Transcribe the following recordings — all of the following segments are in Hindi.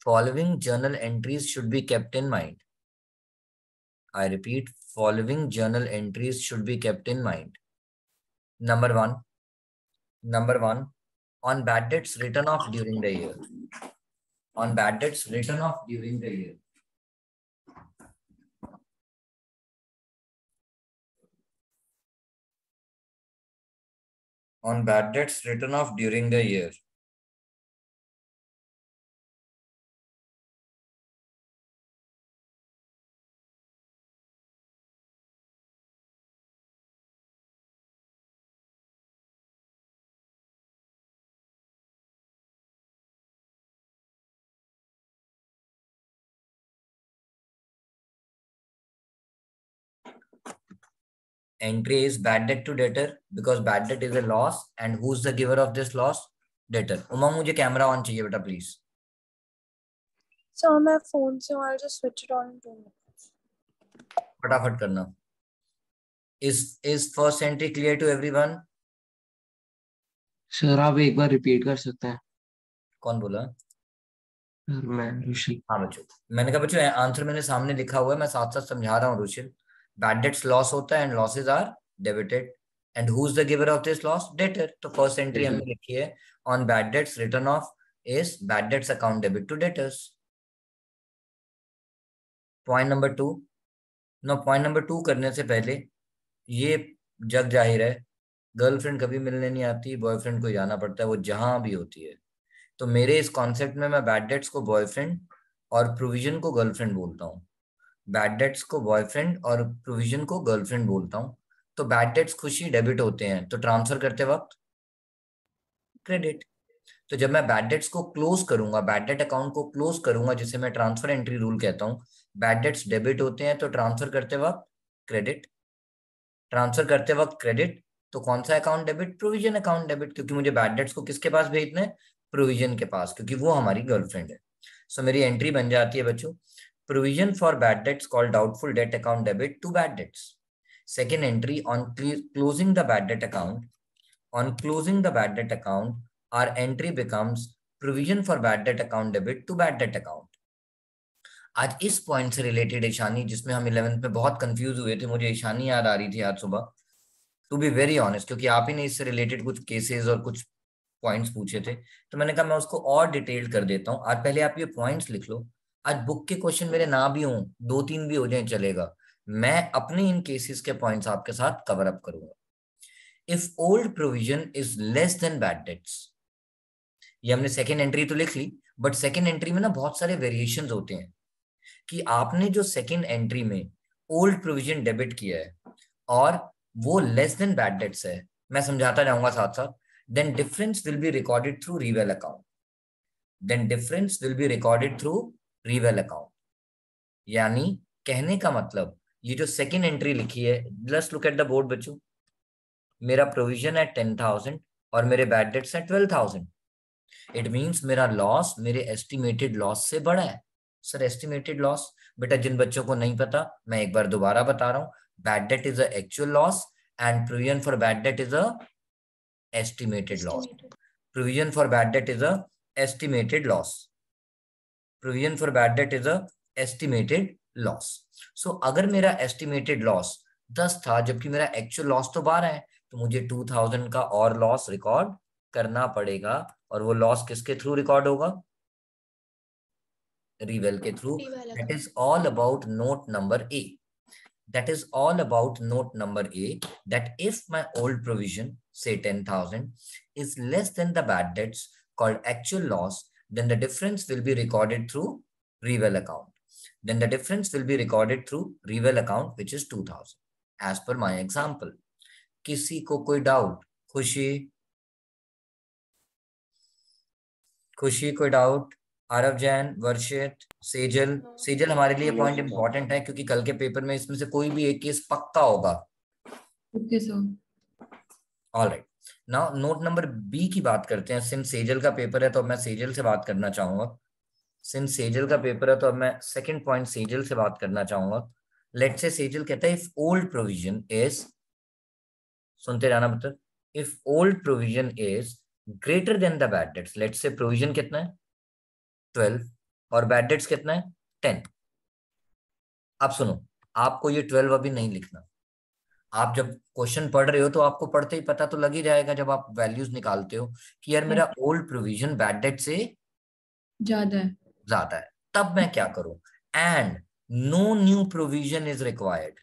following journal entries should be kept in mind. I repeat, following journal entries should be kept in mind. Number one, on bad debts written off during the year. On bad debts written off during the year. On bad debts written off during the year. Entry is bad debt to debtor because bad debt is a loss, and who's the giver of this loss? Debtor. Umang, मुझे कैमरा ऑन चाहिए बेटा प्लीज. So मैं phone से I'll just switch it on in 2 minutes. फटाफट करना. Is first entry clear to everyone? Sir आप एक बार रिपीट कर सकते हैं? कौन बोला? मैं रुशिल. हाँ बच्चों, मैंने कहा बच्चों आंसर मैंने सामने लिखा हुआ है, मैं साथ साथ समझा रहा हूँ रुशिल. बैड डेट्स लॉस होता है and losses are debited, and who is the giver of this loss? Debtor. तो फर्स्ट एंट्री हमने लिखी है on bad debts written off is bad debts account debit to debtors. Point number 2. No, point number 2 करने से पहले ये जग जाहिर है, गर्लफ्रेंड कभी मिलने नहीं आती, बॉयफ्रेंड को जाना पड़ता है, वो जहां भी होती है. तो मेरे इस कॉन्सेप्ट में मैं बैड डेट्स को बॉयफ्रेंड और प्रोविजन को गर्लफ्रेंड बोलता हूँ. बैड डेट्स को बॉयफ्रेंड और प्रोविजन को गर्लफ्रेंड बोलता हूँ. तो बैड डेट्स खुशी डेबिट होते हैं, तो ट्रांसफर करते वक्त क्रेडिट. तो जब मैं बैड डेट्स को क्लोज करूंगा, बैड डेट अकाउंट को क्लोज करूंगा, जिसे मैं ट्रांसफर एंट्री रूल कहता हूँ, बैड डेट्स डेबिट होते हैं तो ट्रांसफर करते वक्त क्रेडिट. ट्रांसफर करते वक्त क्रेडिट, तो कौन सा account debit? Provision account debit, क्योंकि मुझे बैड डेट्स को किसके पास भेजना है? प्रोविजन के पास, क्योंकि वो हमारी गर्लफ्रेंड है. सो मेरी एंट्री बन जाती है बच्चों, provision for bad debts called doubtful debt account debit to bad debts. Second entry on closing the bad debt account. On closing the bad debt account, our entry becomes provision for bad debt account debit to bad debt account. आज इस पॉइंट से रिलेटेड ईशानी, जिसमें हम 11th में बहुत कंफ्यूज हुए थे, मुझे ईशानी याद आ रही थी आज सुबह, टू बी वेरी ऑनेस्ट, क्योंकि आप ही ने इससे रिलेटेड कुछ केसेस और कुछ पॉइंट्स पूछे थे, तो मैंने कहा मैं उसको और डिटेल कर देता हूँ. आज पहले आप ये पॉइंट्स लिख लो. आज बुक के क्वेश्चन मेरे ना भी हों, 2-3 भी हो जाए चलेगा, मैं अपने इन केसेस के पॉइंट्स आपके साथ कवर अप करूंगा. If old provision is less than bad debts, ये हमने सेकेंड एंट्री तो लिख ली, बट सेकेंड एंट्री में ना बहुत सारे वेरिएशंस होते हैं कि आपने जो सेकेंड एंट्री में ओल्ड प्रोविजन डेबिट किया है और वो लेस देन बैड डेट्स है, मैं समझाता जाऊंगा साथ साथ. Then difference will be recorded through reval account. Then difference will be recorded through reval account. यानी कहने का मतलब, ये जो सेकेंड एंट्री लिखी है, let's look at the board बच्चों. मेरा प्रोविजन है 10,000 और मेरे बैड डेट्स है 12,000. इट मींस मेरा लॉस मेरे एस्टिमेटेड लॉस से बड़ा है. सर एस्टिमेटेड लॉस, बेटा जिन बच्चों को नहीं पता मैं एक बार दोबारा बता रहा हूं, bad debt is a actual loss and provision for bad debt is a estimated loss. Provision for bad debt is a estimated loss. Provision for bad debt is a estimated loss. So अगर मेरा एस्टिमेटेड लॉस 10 था जबकि मेरा एक्चुअल लॉस तो 12 है, तो मुझे 2,000 का और लॉस रिकॉर्ड करना पड़ेगा. और वो लॉस किसके थ्रू रिकॉर्ड होगा? रीवेल के through. That is all about note number A. That is all about note number A, that if my old provision, say 10,000, is less than the bad debts called actual loss, then the difference will be recorded through reval account. Then the difference will be recorded through reval account, which is 2,000. As per my example. किसी को कोई डाउट? खुशी, खुशी कोई डाउट? आरव जैन, वर्षित, सेजल. सेजल हमारे लिए पॉइंट इंपॉर्टेंट है क्योंकि कल के पेपर में इसमें से कोई भी एक केस पक्का होगा. Okay sir. Alright, now note number B की बात करते हैं. सिंस सेजल का पेपर है तो अब मैं सेजल से बात करना चाहूंगा. सिंस सेजल का पेपर है तो अब मैं सेकंड पॉइंट सेजल से बात करना चाहूंगा. लेट्स से सेजल कहता है इफ ओल्ड प्रोविजन इज, सुनते रहना मतलब, if old provision is greater than the bad dates. Let's say provision कितना है? 12. और बैड डेट्स कितना है 10। अब सुनो, आपको ये 12 अभी नहीं लिखना। आप जब क्वेश्चन पढ़ रहे हो तो आपको पढ़ते ही पता तो लग ही जाएगा, जब आप वैल्यूज निकालते हो कि यार मेरा ओल्ड प्रोविजन बैड डेट से ज्यादा है। ज्यादा है, तब मैं क्या करूं? And no new provision is required.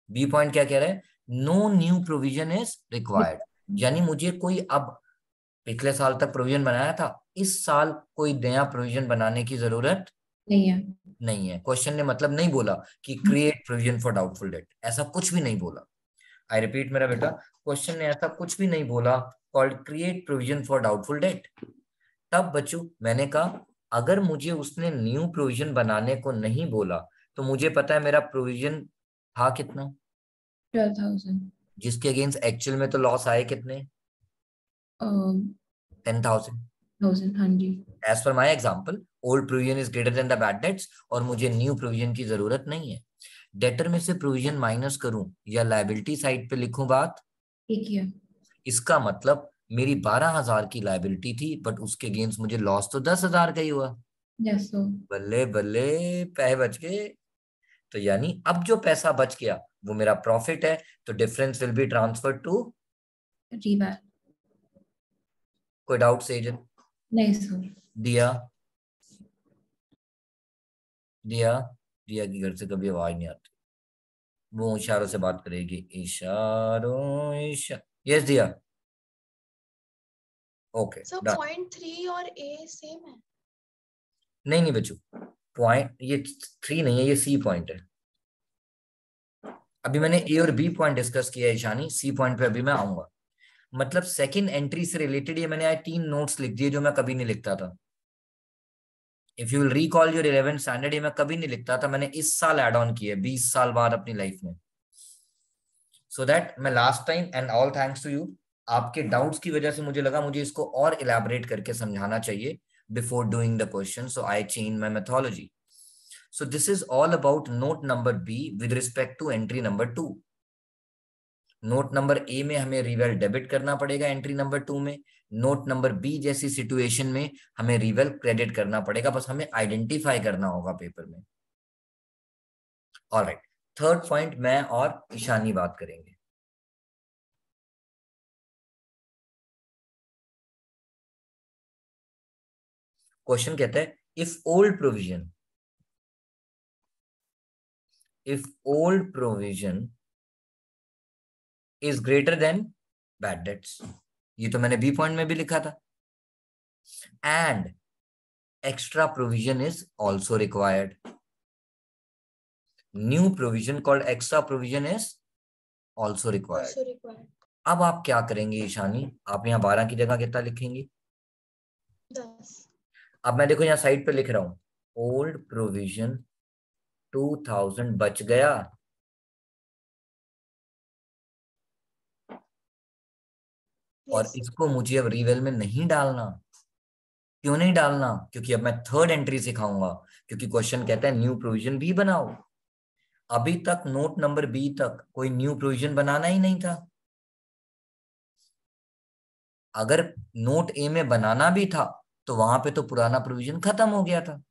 B point क्या कह रहा है? No new provision is required, यानी मुझे कोई अब पिछले साल तक प्रोविजन बनाया था, इस साल कोई नया प्रोविजन बनाने की जरूरत नहीं है। नहीं है। क्वेश्चन ने मतलब नहीं बोला कि create provision for doubtful date, ऐसा कुछ भी नहीं बोला। आई रिपीट मेरा बेटा, क्वेश्चन ने ऐसा कुछ भी नहीं बोला called create provision for doubtful date. तब बच्चों मैंने कहा अगर मुझे उसने न्यू प्रोविजन बनाने को नहीं बोला तो मुझे पता है मेरा प्रोविजन था कितना, 12,000। जिसके अगेंस्ट एक्चुअल में तो लॉस आए कितने, 10,000। 1000, हाँ जी। As per my example old provision is greater than the bad debts और मुझे न्यू प्रोविजन की जरूरत नहीं है। डेटर में से प्रोविजन माइनस करूं या लायबिलिटी साइड पे लिखूं बात, ठीक है। इसका मतलब मेरी 12,000 की लायबिलिटी थी बट उसके अगेंस्ट मुझे लॉस तो 10,000 का ही हुआ। Yes sir. बल्ले बल्ले, पैसे बच गए। तो यानी अब जो पैसा बच गया वो मेरा प्रॉफिट है, तो difference will be transfer to. Revaluation. कोई डाउट सेजन? नहीं सर। दिया दिया दिया की घर से कभी आवाज नहीं आती, वो इशारों से बात करेगी, इशारों यस दिया, ओके सर डन। 0.3 और ए सेम है? नहीं नहीं बच्चों, पॉइंट ये 3 नहीं है, ये सी पॉइंट है। अभी मैंने ए और बी पॉइंट डिस्कस किया है ईशानी, सी पॉइंट पे अभी मैं आऊंगा। मतलब सेकंड एंट्री से रिलेटेड ये मैंने आज 3 नोट्स लिख दिए जो मैं कभी नहीं लिखता था। If you will recall your 11th standard, ये मैं कभी नहीं लिखता था, मैंने इस साल ऐड ऑन किए 20 साल बाद अपनी लाइफ में, सो दैट मैं last time and all thanks to you, आपके डाउट्स की वजह से मुझे लगा मुझे इसको और इलैबोरेट करके समझाना चाहिए before doing the question, so I change my methodology. So this is all about note number B with respect to entry number 2. Note number A में हमें रिवेल डेबिट करना पड़ेगा एंट्री नंबर 2 में, नोट नंबर बी जैसी सिचुएशन में हमें रिवेल क्रेडिट करना पड़ेगा, बस हमें आइडेंटिफाई करना होगा पेपर में। ऑलराइट, थर्ड पॉइंट मैं और ईशानी बात करेंगे। क्वेश्चन कहता है if old provision is greater then bad debts, ये तो मैंने बी पॉइंट में भी लिखा था, and extra provision is also required. New provision called extra provision is also required. Also required. अब आप क्या करेंगे ईशानी, आप यहाँ 12 की जगह कितना लिखेंगे? 10। अब मैं देखो यहाँ साइड पे लिख रहा हूँ ओल्ड प्रोविजन 2000 बच गया, और इसको मुझे अब रिवेल में नहीं डालना। क्यों नहीं डालना? क्योंकि अब मैं थर्ड एंट्री सिखाऊंगा, क्योंकि क्वेश्चन कहता है न्यू प्रोविजन भी बनाओ। अभी तक नोट नंबर बी तक कोई न्यू प्रोविजन बनाना ही नहीं था। अगर नोट ए में बनाना भी था तो वहां पे तो पुराना प्रोविजन खत्म हो गया था।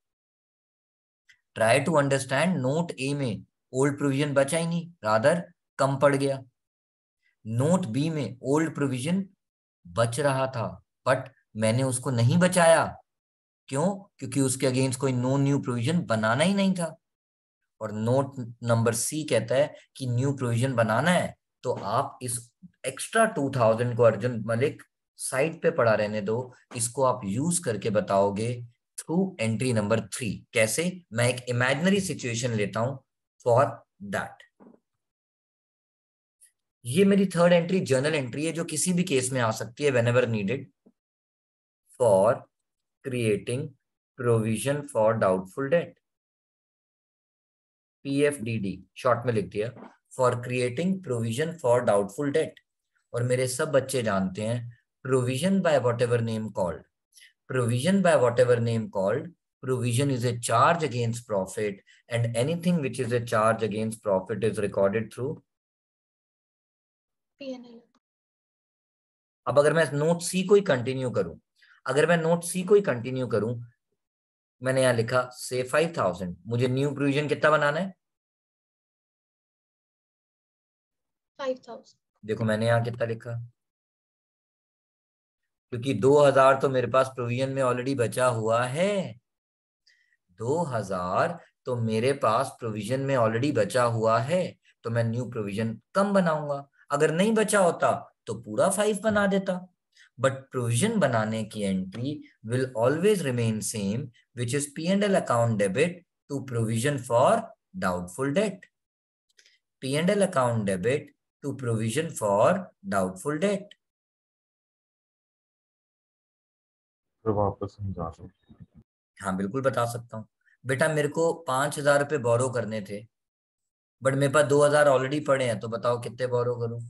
ट्राई टू अंडरस्टैंड, नोट ए में ओल्ड प्रोविजन बचा ही नहीं, रादर कम पड़ गया। नोट बी में ओल्ड प्रोविजन बच रहा था बट मैंने उसको नहीं बचाया। क्यों? क्योंकि उसके अगेंस्ट कोई नो न्यू प्रोविजन बनाना ही नहीं था। और नोट नंबर सी कहता है कि न्यू प्रोविजन बनाना है, तो आप इस एक्स्ट्रा 2000 को, अर्जुन मलिक साइड पे पड़ा रहने दो, इसको आप यूज करके बताओगे थ्रू एंट्री नंबर 3। कैसे? मैं एक इमेजिनरी सिचुएशन लेता हूं फॉर दैट। ये मेरी थर्ड एंट्री जर्नल एंट्री है जो किसी भी केस में आ सकती है when ever needed, for creating provision for doubtful date, PFDD short में लिख दिया, for creating provision for doubtful debt. और मेरे सब बच्चे जानते हैं provision by what ever name called, provision by whatever name called, provision is a charge against profit, and anything which is a charge against profit is recorded through P&L. अब अगर मैं नोट सी को ही कंटिन्यू करूं मैंने यहाँ लिखा से 5,000, मुझे न्यू प्रोविजन कितना बनाना है? 5,000। देखो मैंने यहाँ कितना लिखा, क्योंकि 2,000 तो मेरे पास प्रोविजन में ऑलरेडी बचा हुआ है। 2,000 तो मेरे पास प्रोविजन में ऑलरेडी बचा हुआ है, तो मैं न्यू प्रोविजन कम बनाऊंगा। अगर नहीं बचा होता तो पूरा 5 बना देता। बट प्रोविजन बनाने की entry will always remain same, which is P&L account debit to provision for doubtful debt. P&L account debit to provision for doubtful debt. फिर वापस समझा दो। हाँ बिल्कुल बता सकता हूँ। बेटा मेरे को 5,000 रुपये बोरो करने थे, बट मेरे पास 2,000 ऑलरेडी पड़े हैं, तो बताओ कितने बोरो करूं?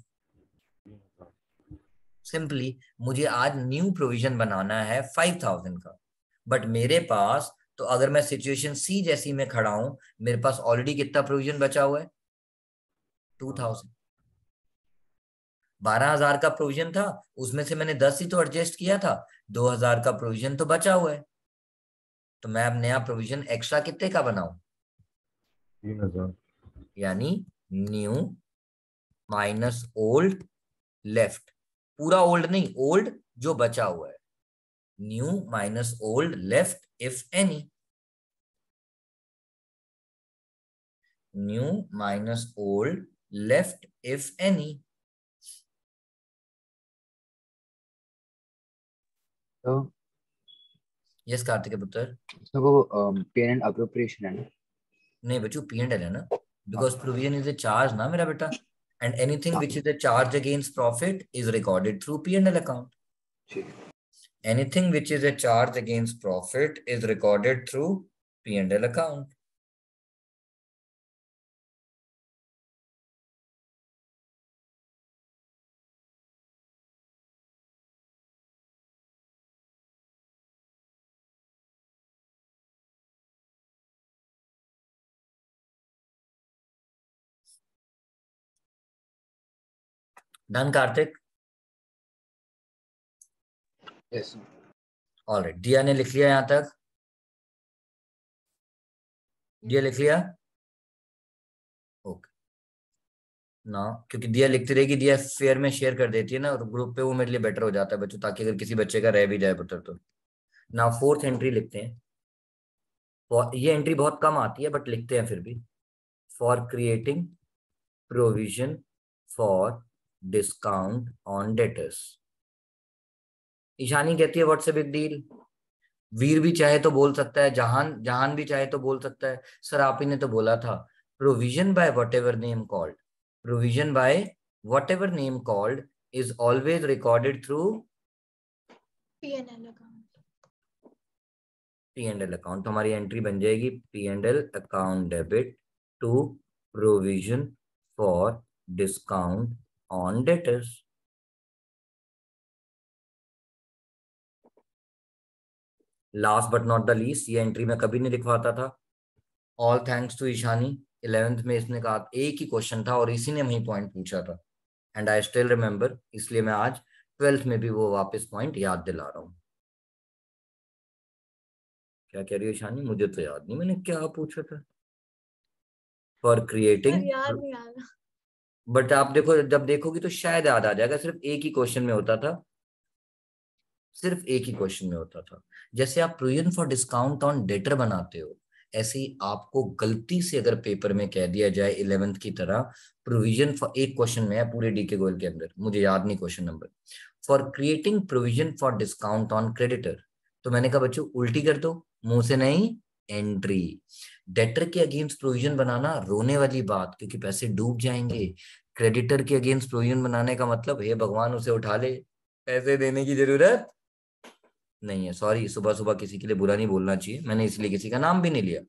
सिंपली मुझे आज न्यू प्रोविजन बनाना है 5,000 का, बट मेरे पास, तो अगर मैं सिचुएशन सी जैसी में खड़ा हूं, मेरे पास ऑलरेडी कितना प्रोविजन बचा हुआ है? 2,000। 12,000 का प्रोविजन था, उसमें से मैंने 10 ही तो एडजस्ट किया था, 2,000 का प्रोविजन तो बचा हुआ है। तो मैं अब नया प्रोविजन एक्स्ट्रा कितने का बनाऊं? 3,000। यानी न्यू माइनस ओल्ड लेफ्ट, पूरा ओल्ड नहीं, ओल्ड जो बचा हुआ है, new minus old left if any. New minus old left if any. तो यस कार्तिक पुत्र। तो वो पेरेंट अप्रोप्रिएशन है ना? नहीं बच्चों, P&L है ना, because provision is a charge ना मेरा बेटा, and anything which is a charge against profit is recorded through P&L account. ठीक है। Anything which is a charge against profit is recorded through P&L account. Done Kartik? Yes all right, दिया ने लिख लिया यहां तक? दिया लिख लिया? ओके ना, क्योंकि दिया लिखती रहेगी, दिया फेयर में शेयर कर देती है ना, और ग्रुप पे वो मेरे लिए बेटर हो जाता है बच्चों, ताकि अगर किसी बच्चे का रह भी जाए पुत्र तो। ना फोर्थ एंट्री लिखते हैं, ये एंट्री बहुत कम आती है बट लिखते हैं फिर भी। For creating provision for discount on debtors. Ishani कहती है व्हाट्स अ बिग डील? वीर भी चाहे तो बोल सकता है, जहान जहान भी चाहे तो बोल सकता है। सर आप ही ने तो बोला था provision by whatever name called, provision by whatever name called is always recorded through P&L account. P&L account. तो हमारी एंट्री बन जाएगी P&L account debit to provision for discount on debtors. Last but not the least, ये एंट्री मैं कभी नहीं लिखवाता था। All thanks to Ishani, 11th में इसने कहा एक ही क्वेश्चन था और इसी ने वही पॉइंट पूछा था, एंड आई स्टिल रिमेम्बर, इसलिए मैं आज 12th में भी वो वापस पॉइंट याद दिला रहा हूँ। क्या कह रही है ईशानी? मुझे तो याद नहीं मैंने क्या पूछा था। फॉर सर क्रिएटिंग, याद नहीं आ रहा। बट आप देखो, जब देखोगी तो शायद याद आ जाएगा। सिर्फ एक ही क्वेश्चन में होता था, सिर्फ एक ही क्वेश्चन में होता था। जैसे आप provision for discount on debtor बनाते हो, ऐसे ही आपको गलती से अगर पेपर में कह दिया जाए 11th की तरह प्रोविजन फॉर, एक क्वेश्चन में है पूरे DK गोयल के अंदर, मुझे याद नहीं question number, for creating provision for discount on creditor, तो मैंने कहा बच्चों उल्टी कर दो, मुंह से नहीं, एंट्री। डेटर के अगेंस्ट प्रोविजन बनाना रोने वाली बात, क्योंकि पैसे डूब जाएंगे। क्रेडिटर के अगेंस्ट प्रोविजन बनाने का मतलब हे भगवान उसे उठा ले, पैसे देने की जरूरत नहीं है। सॉरी, सुबह सुबह किसी के लिए बुरा नहीं बोलना चाहिए, मैंने इसलिए किसी का नाम भी नहीं लिया।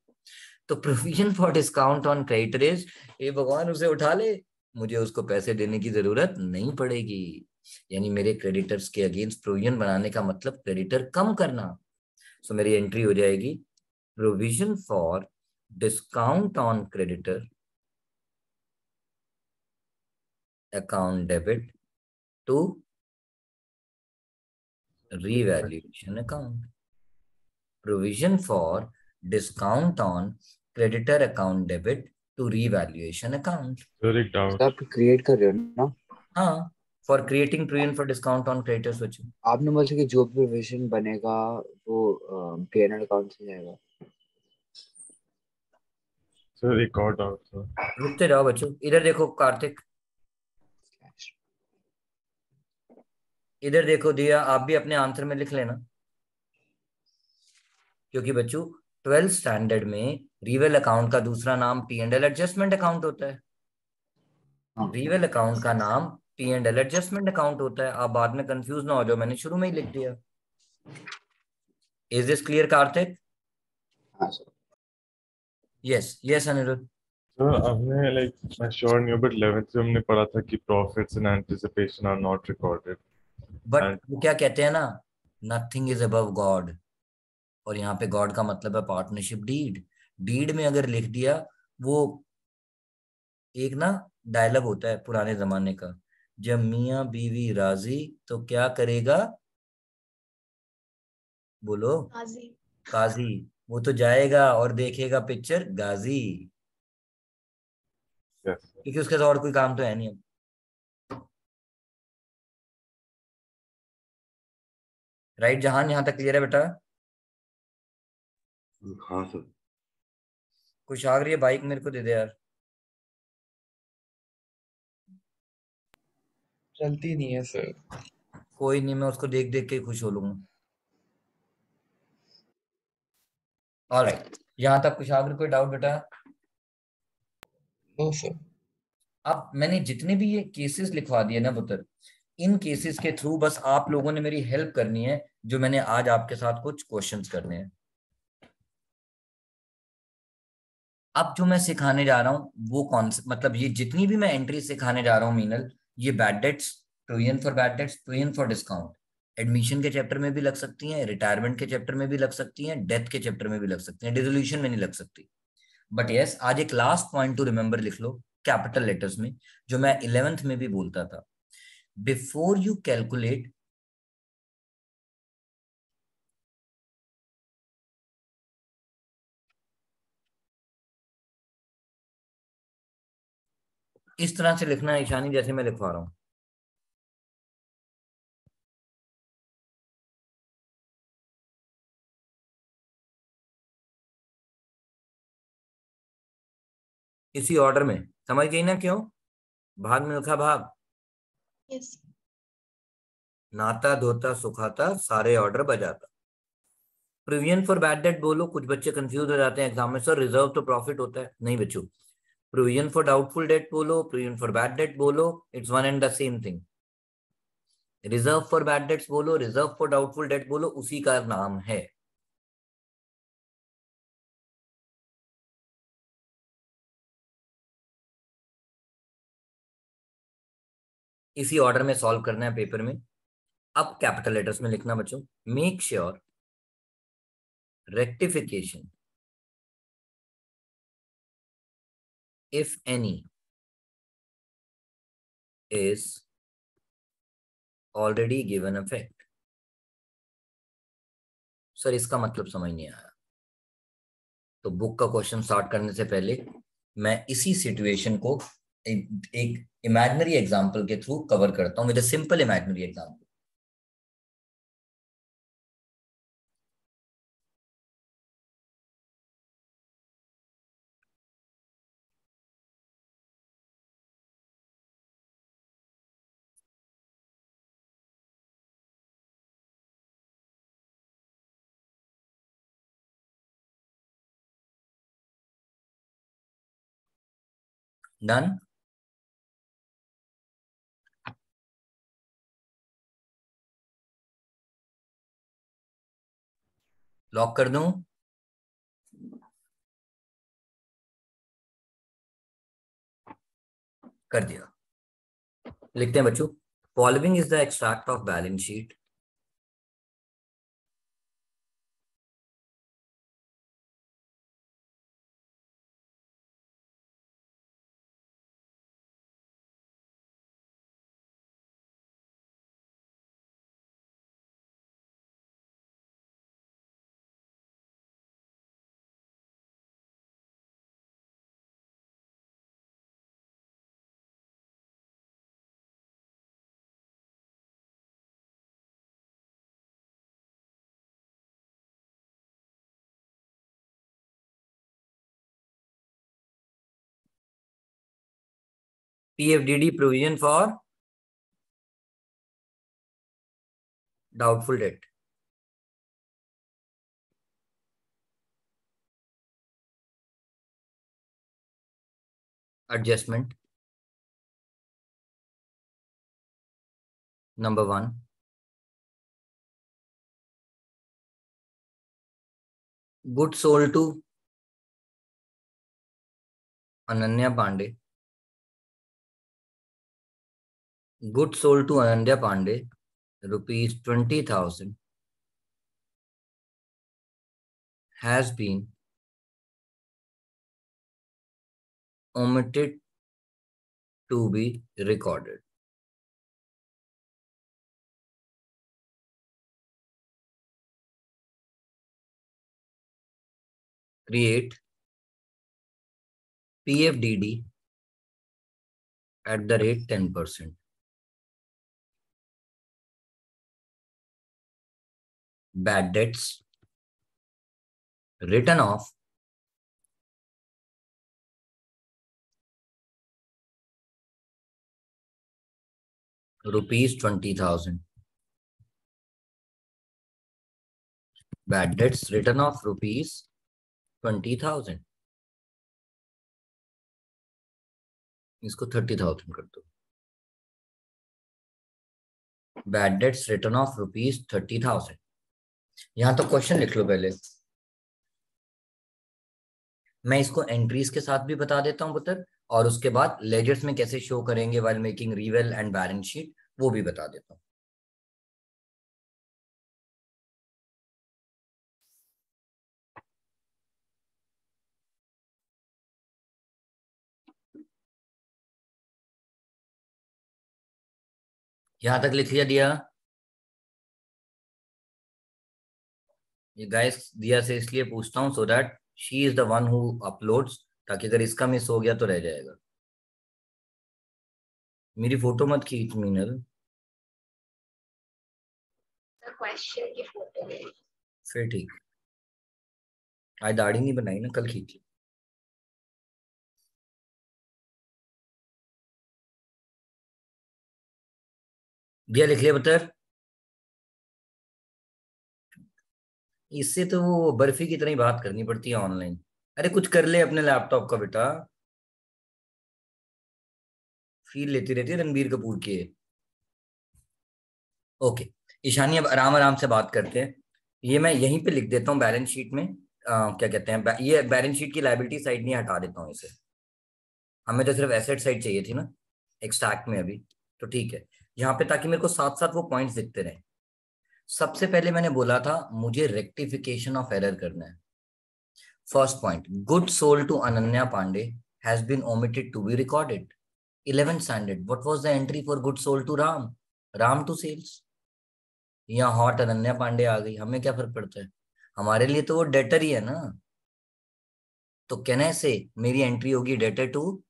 तो provision for discount on creditor is, ये भगवान उसे उठा ले, मुझे उसको पैसे देने की जरूरत नहीं पड़ेगी। यानी मेरे क्रेडिटर्स के अगेंस्ट प्रोविजन बनाने का मतलब क्रेडिटर कम करना। सो मेरी एंट्री हो जाएगी provision for discount on creditor account debit to revaluation account. provision for discount on creditor account debit to revaluation account. Sir एक तो डाउट आप क्रिएट कर रहे हो ना? हाँ, for creating provision for discount on creditors switching. आपने बोला कि जो भी प्रोविजन बनेगा वो पीएनएल अकाउंट से जाएगा। सर एक और डाउट सर रुकते जाओ बच्चों, इधर देखो कार्तिक, इधर देखो दिया, आप भी अपने आंसर में लिख लेना, क्योंकि बच्चों 12th स्टैंडर्ड में रिवेल अकाउंट का दूसरा नाम P and L adjustment account होता है। हाँ रिवेल अकाउंट का नाम P and L adjustment account होता है। आप बाद में कंफ्यूज ना हो जाओ, मैंने शुरू में ही लिख दिया। Is this clear Kartik? हाँ sir. Yes yes Aniruddh. Sir हमने लाइक मैं श्योर नहीं हूँ बट 11th से हमने पढ़ा था कि profits in anticipation are not recorded but वो क्या कहते हैं ना, नथिंग इज अबव गॉड, और यहाँ पे गॉड का मतलब है पार्टनरशिप डीड। डीड में अगर लिख दिया, वो एक ना डायलॉग होता है पुराने जमाने का, जब मियाँ बीवी राजी तो क्या करेगा, बोलो, काजी। काजी। वो तो जाएगा और देखेगा पिक्चर गाजी, यस क्योंकि उसके साथ और कोई काम तो है नहीं अब। राइट जहान, यहाँ तक क्लियर है बेटा? हाँ सर। कुछ आ रही है बाइक, मेरे को दे दे यार। चलती नहीं है सर। कोई नहीं, मैं उसको देख देख के ही खुश हो लूंगा। ऑलराइट, यहाँ तक कुछ आगे कोई डाउट बेटा? No sir. अब मैंने जितने भी ये केसेस लिखवा दिए ना पुत्र, इन केसेस के थ्रू बस आप लोगों ने मेरी हेल्प करनी है, जो मैंने आज आपके साथ कुछ क्वेश्चंस करने हैं। अब जो मैं सिखाने जा रहा हूँ वो कौन से, मतलब ये जितनी भी मैं एंट्री सिखाने जा रहा हूँ मीनल, ये bad debts, provision for bad debts, provision for discount, admission के चैप्टर में भी लग सकती हैं, रिटायरमेंट के चैप्टर में भी लग सकती हैं, डेथ के चैप्टर में भी लग सकती हैं, डिसोल्यूशन में नहीं लग सकती। बट यस, आज एक लास्ट पॉइंट टू रिमेंबर लिख लो कैपिटल लेटर्स में, जो मैं 11th में भी बोलता था। बिफोर यू कैलकुलेट इस तरह से लिखना है ईशानी, जैसे मैं लिखवा रहा हूं। इसी ऑर्डर में, समझ गई ना क्यों? भाग मिल्खा भाग, यस। नाता धोता सुखाता, सारे ऑर्डर बजाता। प्रोविजन फॉर बैड डेट बोलो, कुछ बच्चे कंफ्यूज हो जाते हैं एग्जाम में, सर रिजर्व तो प्रॉफिट होता है। नहीं बच्चों, प्रोविजन फॉर डाउटफुल डेट बोलो, प्रोविजन फॉर बैड डेट बोलो, it's one and the same thing. Reserve for bad dates बोलो, रिजर्व फॉर डाउटफुल डेट बोलो, उसी का नाम है। इसी ऑर्डर में सॉल्व करना है पेपर में। अब कैपिटल लेटर्स में लिखना बच्चों, make sure rectification if any is already given effect। Sir इसका मतलब समझ नहीं आया, तो बुक का क्वेश्चन स्टार्ट करने से पहले मैं इसी सिचुएशन को एक इमेजिनरी एग्जांपल के थ्रू कवर करता हूं, with a simple imaginary example. Done? Lock कर दूं? कर दिया। लिखते हैं बच्चों, following is the extract of balance sheet PFDD provision for doubtful debt. Adjustment number 1. Goods sold to Ananya Pandey. Goods sold to Ananya Pandey, rupees 20,000 has been omitted to be recorded. Create PFDD at the rate 10%. Bad debts written off rupees 20,000. Bad debts written off rupees 20,000. इसको 30,000 कर दो. Bad debts written off rupees 30,000. यहां तो क्वेश्चन लिख लो पहले. मैं इसको एंट्रीज के साथ भी बता देता हूं पुत्र, और उसके बाद लेजर्स में कैसे शो करेंगे while making रिवेल and balance sheet वो भी बता देता हूं. यहां तक लिख लिया दिया? ये गाइस दिया से इसलिए पूछता हूं so that she is the one who uploads, ताकि अगर इसका मिस हो गया तो रह जाएगा. मेरी फोटो मत खींच मीनल. क्वेश्चन की फोटो फिर ठीक. आज दाढ़ी नहीं बनाई ना, कल खींच. दिया लिख लिया पुत्र? इससे तो वो बर्फी की तरह ही बात करनी पड़ती है ऑनलाइन. अरे कुछ कर ले अपने लैपटॉप का बेटा. फील लेती रहती है रणबीर कपूर की. ओके ईशानी, अब आराम आराम से बात करते हैं. ये मैं यहीं पे लिख देता हूँ बैलेंस शीट में. क्या कहते हैं, ये बैलेंस शीट की लायबिलिटी साइड नहीं, हटा देता हूँ इसे. हमें तो सिर्फ एसेट साइड चाहिए थी ना एक्सट्रैक्ट में अभी, तो ठीक है यहाँ पे, ताकि मेरे को साथ साथ वो पॉइंट्स दिखते रहे. सबसे पहले मैंने बोला था मुझे रेक्टिफिकेशन ऑफ एरर करना है. First point, good sold to Ananya Pandey has been omitted to be recorded. 11th standard, what was the entry for good sold to Ram? Ram to sales. यहाँ हॉट अनन्या पांडे आ गई, हमें क्या फर्क पड़ता है, हमारे लिए तो वो डेटर ही है ना. तो कहने से मेरी एंट्री होगी डेटर टू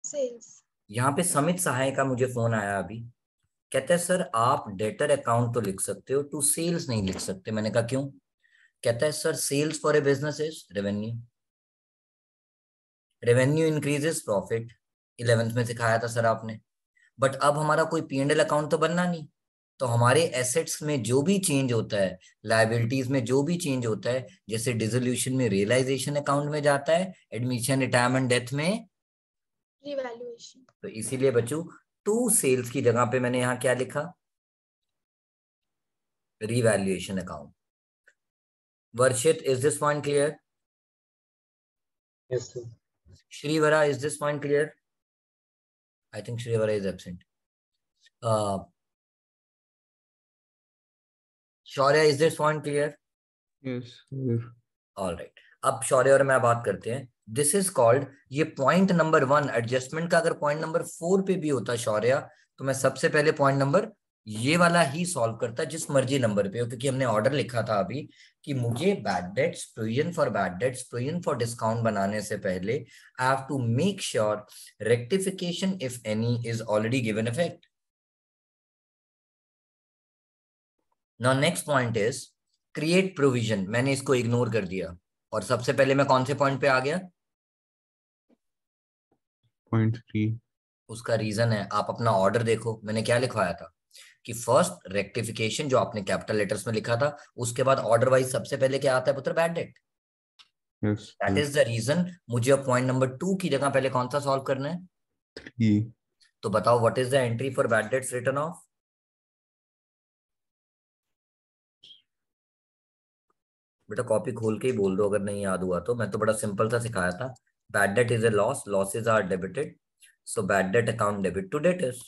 सेल्स. यहाँ पे समित सहाय का मुझे फोन आया अभी, कहते हैं सर आप डेटर अकाउंट तो लिख सकते हो, टू सेल्स नहीं लिख सकते. मैंने कहा क्यों? कहता है sir sales for a business is revenue. Revenue increases profit. 11th में सिखाया था सर आपने. बट अब हमारा कोई P&L अकाउंट तो बनना नहीं, तो हमारे एसेट्स में जो भी चेंज होता है, लायबिलिटीज में जो भी चेंज होता है, जैसे डिसोल्यूशन में रियलाइजेशन अकाउंट में जाता है, एडमिशन रिटायरमेंट डेथ में रिवैल्यूएशन. तो इसीलिए बच्चों टू सेल्स की जगह पे मैंने यहाँ क्या लिखा? Revaluation account. Varshit, is this point clear? Yes, sir. Shrivara, is this point clear? I think Shrivara is absent. Shaurya, is this point clear? Yes, sir. All right. अब शौर्य और मैं बात करते हैं. दिस इज कॉल्ड, ये पॉइंट नंबर 1 एडजस्टमेंट का अगर पॉइंट नंबर 4 पे भी होता शौर्य, तो मैं सबसे पहले पॉइंट नंबर ये वाला ही सॉल्व करता जिस मर्जी नंबर पे हो, क्योंकि हमने ऑर्डर लिखा था अभी कि मुझे bad debts, provision for bad debts, provision for discount बनाने से पहले I have to make sure rectification if any is already given effect. Now next point is create provision. मैंने इसको इग्नोर कर दिया और सबसे पहले मैं कौन से पॉइंट पे आ गया? 0.3. उसका रीजन है, आप अपना ऑर्डर देखो, मैंने क्या लिखवाया था कि फर्स्ट रेक्टिफिकेशन जो आपने कैपिटल लेटर्स में लिखा था, उसके बाद ऑर्डर वाइज सबसे पहले क्या आता है पुत्र? Bad debt. Yes, that sir. Is the reason मुझे अब पॉइंट नंबर 2 की जगह पहले कौन सा सॉल्व करना है? 3. तो बताओ what is the entry for bad debts written off? बेटा कॉपी खोल के ही बोल दो अगर नहीं याद हुआ तो, मैं तो बड़ा सिंपल सा सिखाया था. Bad debt is a loss, losses are debited, so bad debt account debit to debtors.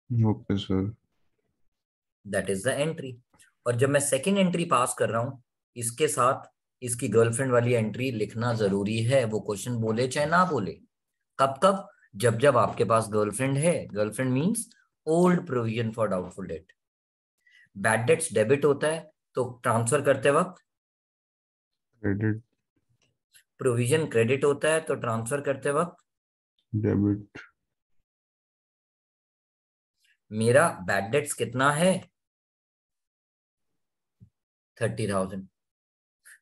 Okay, sir. That is the entry. और जब मैं सेकेंड एंट्री पास कर रहा हूं, इसके साथ इसकी गर्लफ्रेंड वाली एंट्री लिखना जरूरी है, वो क्वेश्चन बोले चाहे ना बोले. कब कब? जब जब आपके पास गर्लफ्रेंड है. Girlfriend means old provision for doubtful date. Bad debts debit होता है तो ट्रांसफर करते वक्त, Credit, प्रोविजन क्रेडिट होता है तो ट्रांसफर करते वक्त. debit. मेरा बैड डेट्स कितना है? 30,000.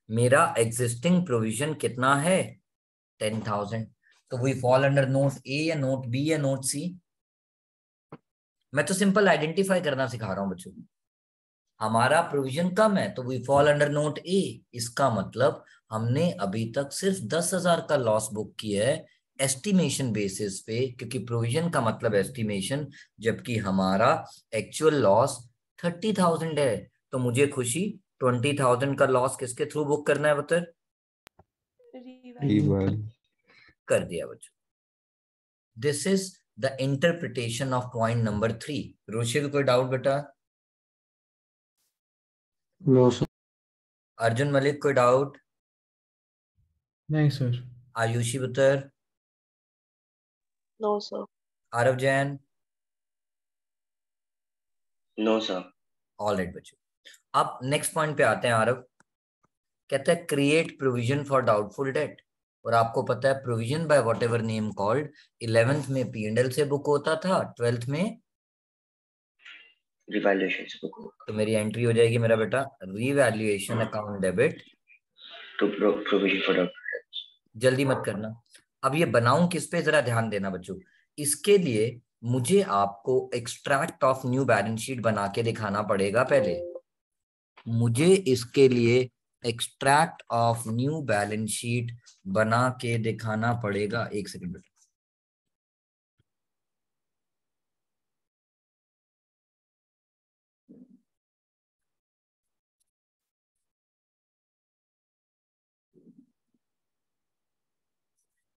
मेरा एग्जिस्टिंग प्रोविजन कितना है? 10,000. तो वी फॉल अंडर नोट ए या नोट बी या नोट सी? मैं तो सिंपल आइडेंटिफाई करना सिखा रहा हूं बच्चों. हमारा प्रोविजन कम है तो वी फॉल अंडर नोट ए. इसका मतलब हमने अभी तक सिर्फ 10,000 का लॉस बुक किया है एस्टिमेशन बेसिस पे, क्योंकि प्रोविजन का मतलब एस्टिमेशन, जबकि हमारा एक्चुअल लॉस 30,000 है. तो मुझे खुशी 20,000 का लॉस किसके थ्रू बुक करना है बता? Reval. कर दिया बच्चों. This is the interpretation of point number 3. रोशिल कोई डाउट बेटा? No sir. अर्जुन मलिक कोई डाउट? नहीं सर। आयुषी पुत्र? No, sir. Aarav Jain? No sir. All right बच्चों. अब नेक्स्ट पॉइंट पे आते हैं. आरव कहता है create provision for doubtful debt. और आपको पता है provision by what ever name called 11th में P&L से बुक होता था, 12th में रिवैल्यूएशन से बुक. तो मेरी एंट्री हो जाएगी मेरा बेटा revaluation account debit to provision for doubt. जल्दी मत करना. अब ये बनाऊं किस पे, जरा ध्यान देना बच्चों. इसके लिए मुझे आपको extract of new balance sheet बना के दिखाना पड़ेगा पहले. मुझे इसके लिए extract of new balance sheet बना के दिखाना पड़ेगा. एक सेकंड बेटा.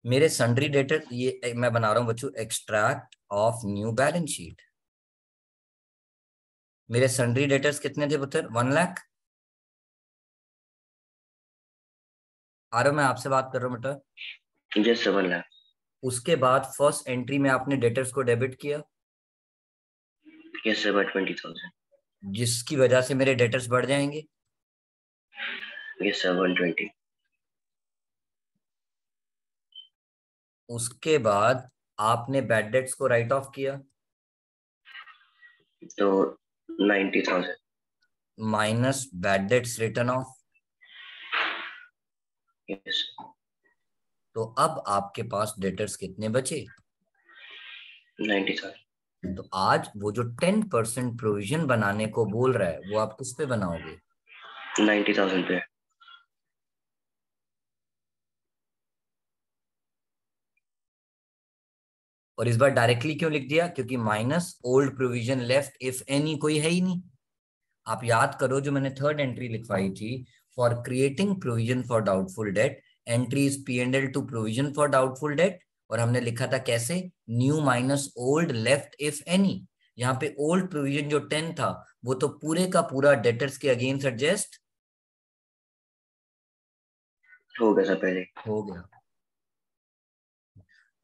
मेरे सन्ड्री डेटर, ये मैं बना रहा हूं बच्चों extract of new balance sheet. मेरे सन्ड्री डेटर्स कितने थे पुत्र? 1 लाख. आरव मैं आपसे बात कर रहा हूं बेटा. Yes sir. 1 लाख. उसके बाद फर्स्ट एंट्री में आपने डेटर्स को डेबिट किया. Yes sir. बाय 20,000. जिसकी वजह से मेरे डेटर्स बढ़ जाएंगे. Yes sir. 120. उसके बाद आपने बैड डेट्स को राइट ऑफ किया तो 90,000. Minus bad debts written of. Yes. तो अब आपके पास डेटर्स कितने बचे? 90,000. तो आज वो जो 10% प्रोविजन बनाने को बोल रहा है वो आप किस पे बनाओगे? 90,000 पे. और इस बार डायरेक्टली क्यों लिख दिया? क्योंकि minus old provision left if any कोई है ही नहीं. आप याद करो जो मैंने थर्ड एंट्री लिखवाई थी, for creating provision for doubtful debt entry is P&L to provision for doubtful debt. और हमने लिखा था कैसे? New minus old left if any. यहाँ पे ओल्ड प्रोविजन जो 10 था वो तो पूरे का पूरा डेटर्स के अगेंस्ट एडजस्ट हो गया सर. पहले हो गया.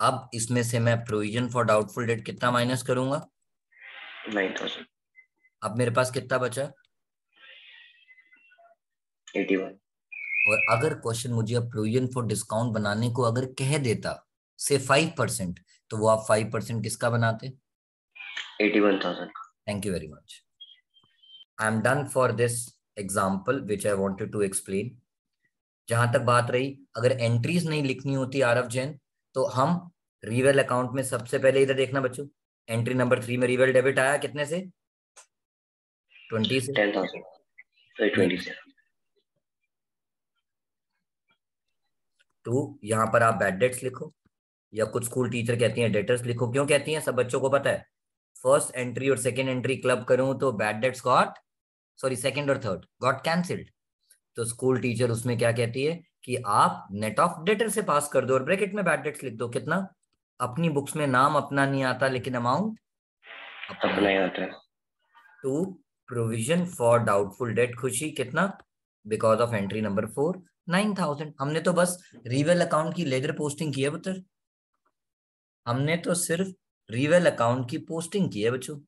अब इसमें से मैं प्रोविजन फॉर डाउटफुल डेट कितना माइनस करूंगा? 9,000. अब मेरे पास कितना बचा? 81. और अगर क्वेश्चन मुझे अब प्रोविजन फॉर डिस्काउंट बनाने को अगर कह देता से 5%, तो वो आप 5% किसका बनाते? 81,000. Thank you very much. I am done for this example which I wanted to explain. जहां तक बात रही, अगर एंट्रीज नहीं लिखनी होती आरव जैन, तो हम रिवेल अकाउंट में सबसे पहले इधर देखना बच्चों, एंट्री नंबर 3 में रिवेल डेबिट आया कितने से? 20 से। 10,000 sorry 27 2 यहाँ पर आप बैड डेट्स लिखो, या कुछ स्कूल टीचर कहती हैं डेटर्स लिखो। क्यों कहती हैं? सब बच्चों को पता है, फर्स्ट एंट्री और सेकेंड एंट्री क्लब करूं तो bad debts got, sorry second और थर्ड गॉट कैंसिल्ड। तो स्कूल टीचर उसमें क्या कहती है कि आप नेट ऑफ डेटर से पास कर दो और ब्रैकेट में बैड डेट्स लिख दो। कितना? अपनी बुक्स में नाम अपना नहीं आता, लेकिन अमाउंट अपना ही आता है। To provision for doubtful debt Khushi कितना? Because of entry number 4 9,000। हमने तो बस रिवेल अकाउंट की लेजर पोस्टिंग की है पुत्र, हमने तो सिर्फ रिवेल अकाउंट की पोस्टिंग की है बच्चों।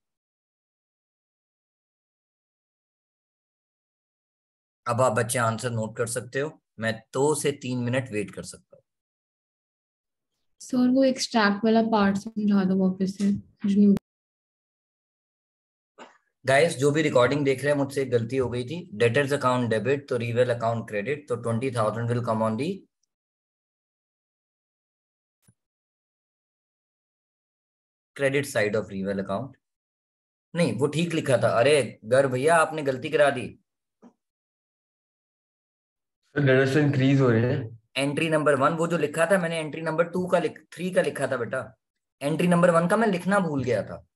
अब आप बच्चे आंसर नोट कर सकते हो, मैं 2 से 3 मिनट वेट कर सकता हूँ। सर वो एक्सट्रैक्ट वाला पार्ट समझा दो वापस से, मुझे नहीं। गाइस जो भी रिकॉर्डिंग देख रहे हैं, मुझसे एक गलती हो गई थी, डेटर्स अकाउंट डेबिट तो रिवेल अकाउंट क्रेडिट, तो 20,000 will come on the credit side of रिवेल account. नहीं वो ठीक लिखा था, अरे गर भैया आपने गलती करा दी। डेटर्स तो इंक्रीज हो रहे हैं। एंट्री नंबर 1 वो जो लिखा था मैंने, एंट्री नंबर 2 का 3 का लिखा था बेटा, एंट्री नंबर 1 का मैं लिखना भूल गया था।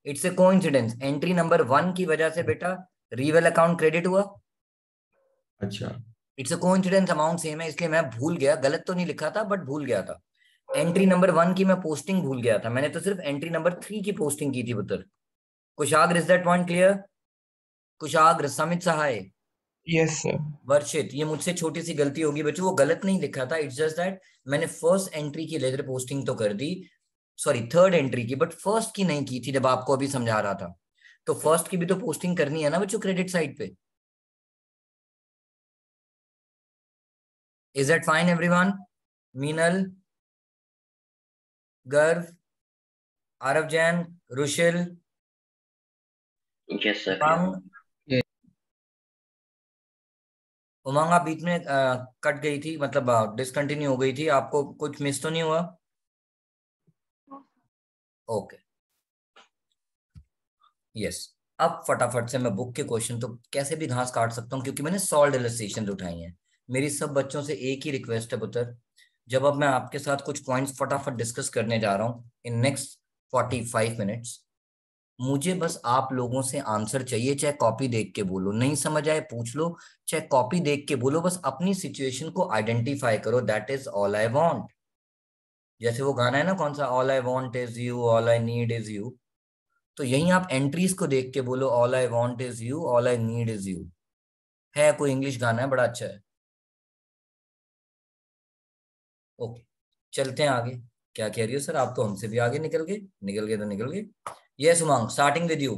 It's a coincidence, entry number 1 की वजह से बेटा रिवेल अकाउंट क्रेडिट हुआ। अच्छा it's a coincidence, amount same है, इसलिए मैं भूल गया, गलत तो नहीं लिखा था बट भूल गया था। एंट्री नंबर 1 की मैं पोस्टिंग भूल गया था, मैंने तो सिर्फ एंट्री नंबर 3 की पोस्टिंग की थी पुत्र। Kushagra, is that point clear? Kushagra, Samit Sahay, yes sir. Varshit, ये मुझसे छोटी सी गलती होगी बच्चों, वो गलत नहीं लिखा था, इट्स जस्ट दैट मैंने फर्स्ट एंट्री की लेजर पोस्टिंग तो कर दी, सॉरी थर्ड एंट्री की, बट फर्स्ट की नहीं की थी जब आपको अभी समझा रहा था। तो फर्स्ट की भी तो पोस्टिंग करनी है ना बच्चों क्रेडिट साइड पे। Is that fine everyone? Meenal, गर्व, आरव जैन, रुशिल, यस सर। उमंग। उमंग आप बीच में कट गई थी, मतलब डिसकंटिन्यू हो गई थी, आपको कुछ मिस तो नहीं हुआ? Okay yes. अब फटाफट से मैं बुक के क्वेश्चन तो कैसे भी घास काट सकता हूँ, क्योंकि मैंने सॉल्व इलस्ट्रेशन उठाई हैं। मेरी सब बच्चों से एक ही रिक्वेस्ट है पुत्र, जब अब मैं आपके साथ कुछ पॉइंट्स फटाफट डिस्कस करने जा रहा हूँ इन नेक्स्ट 45 मिनट्स, मुझे बस आप लोगों से आंसर चाहिए, चाहे कॉपी देख के बोलो, नहीं समझ आए पूछ लो, चाहे कॉपी देख के बोलो, बस अपनी सिचुएशन को आइडेंटिफाई करो, that is all I want. जैसे वो गाना है ना, कौन सा, all I want is you, all I need is you, तो यही आप एंट्रीज को देख के बोलो, all I want is you, all I need is you. है कोई इंग्लिश गाना है, बड़ा अच्छा है। ओके चलते हैं आगे। क्या कह रही हो सर, आप तो हमसे भी आगे निकल गए, निकल गए तो निकल गए। Yes Umang, starting with you,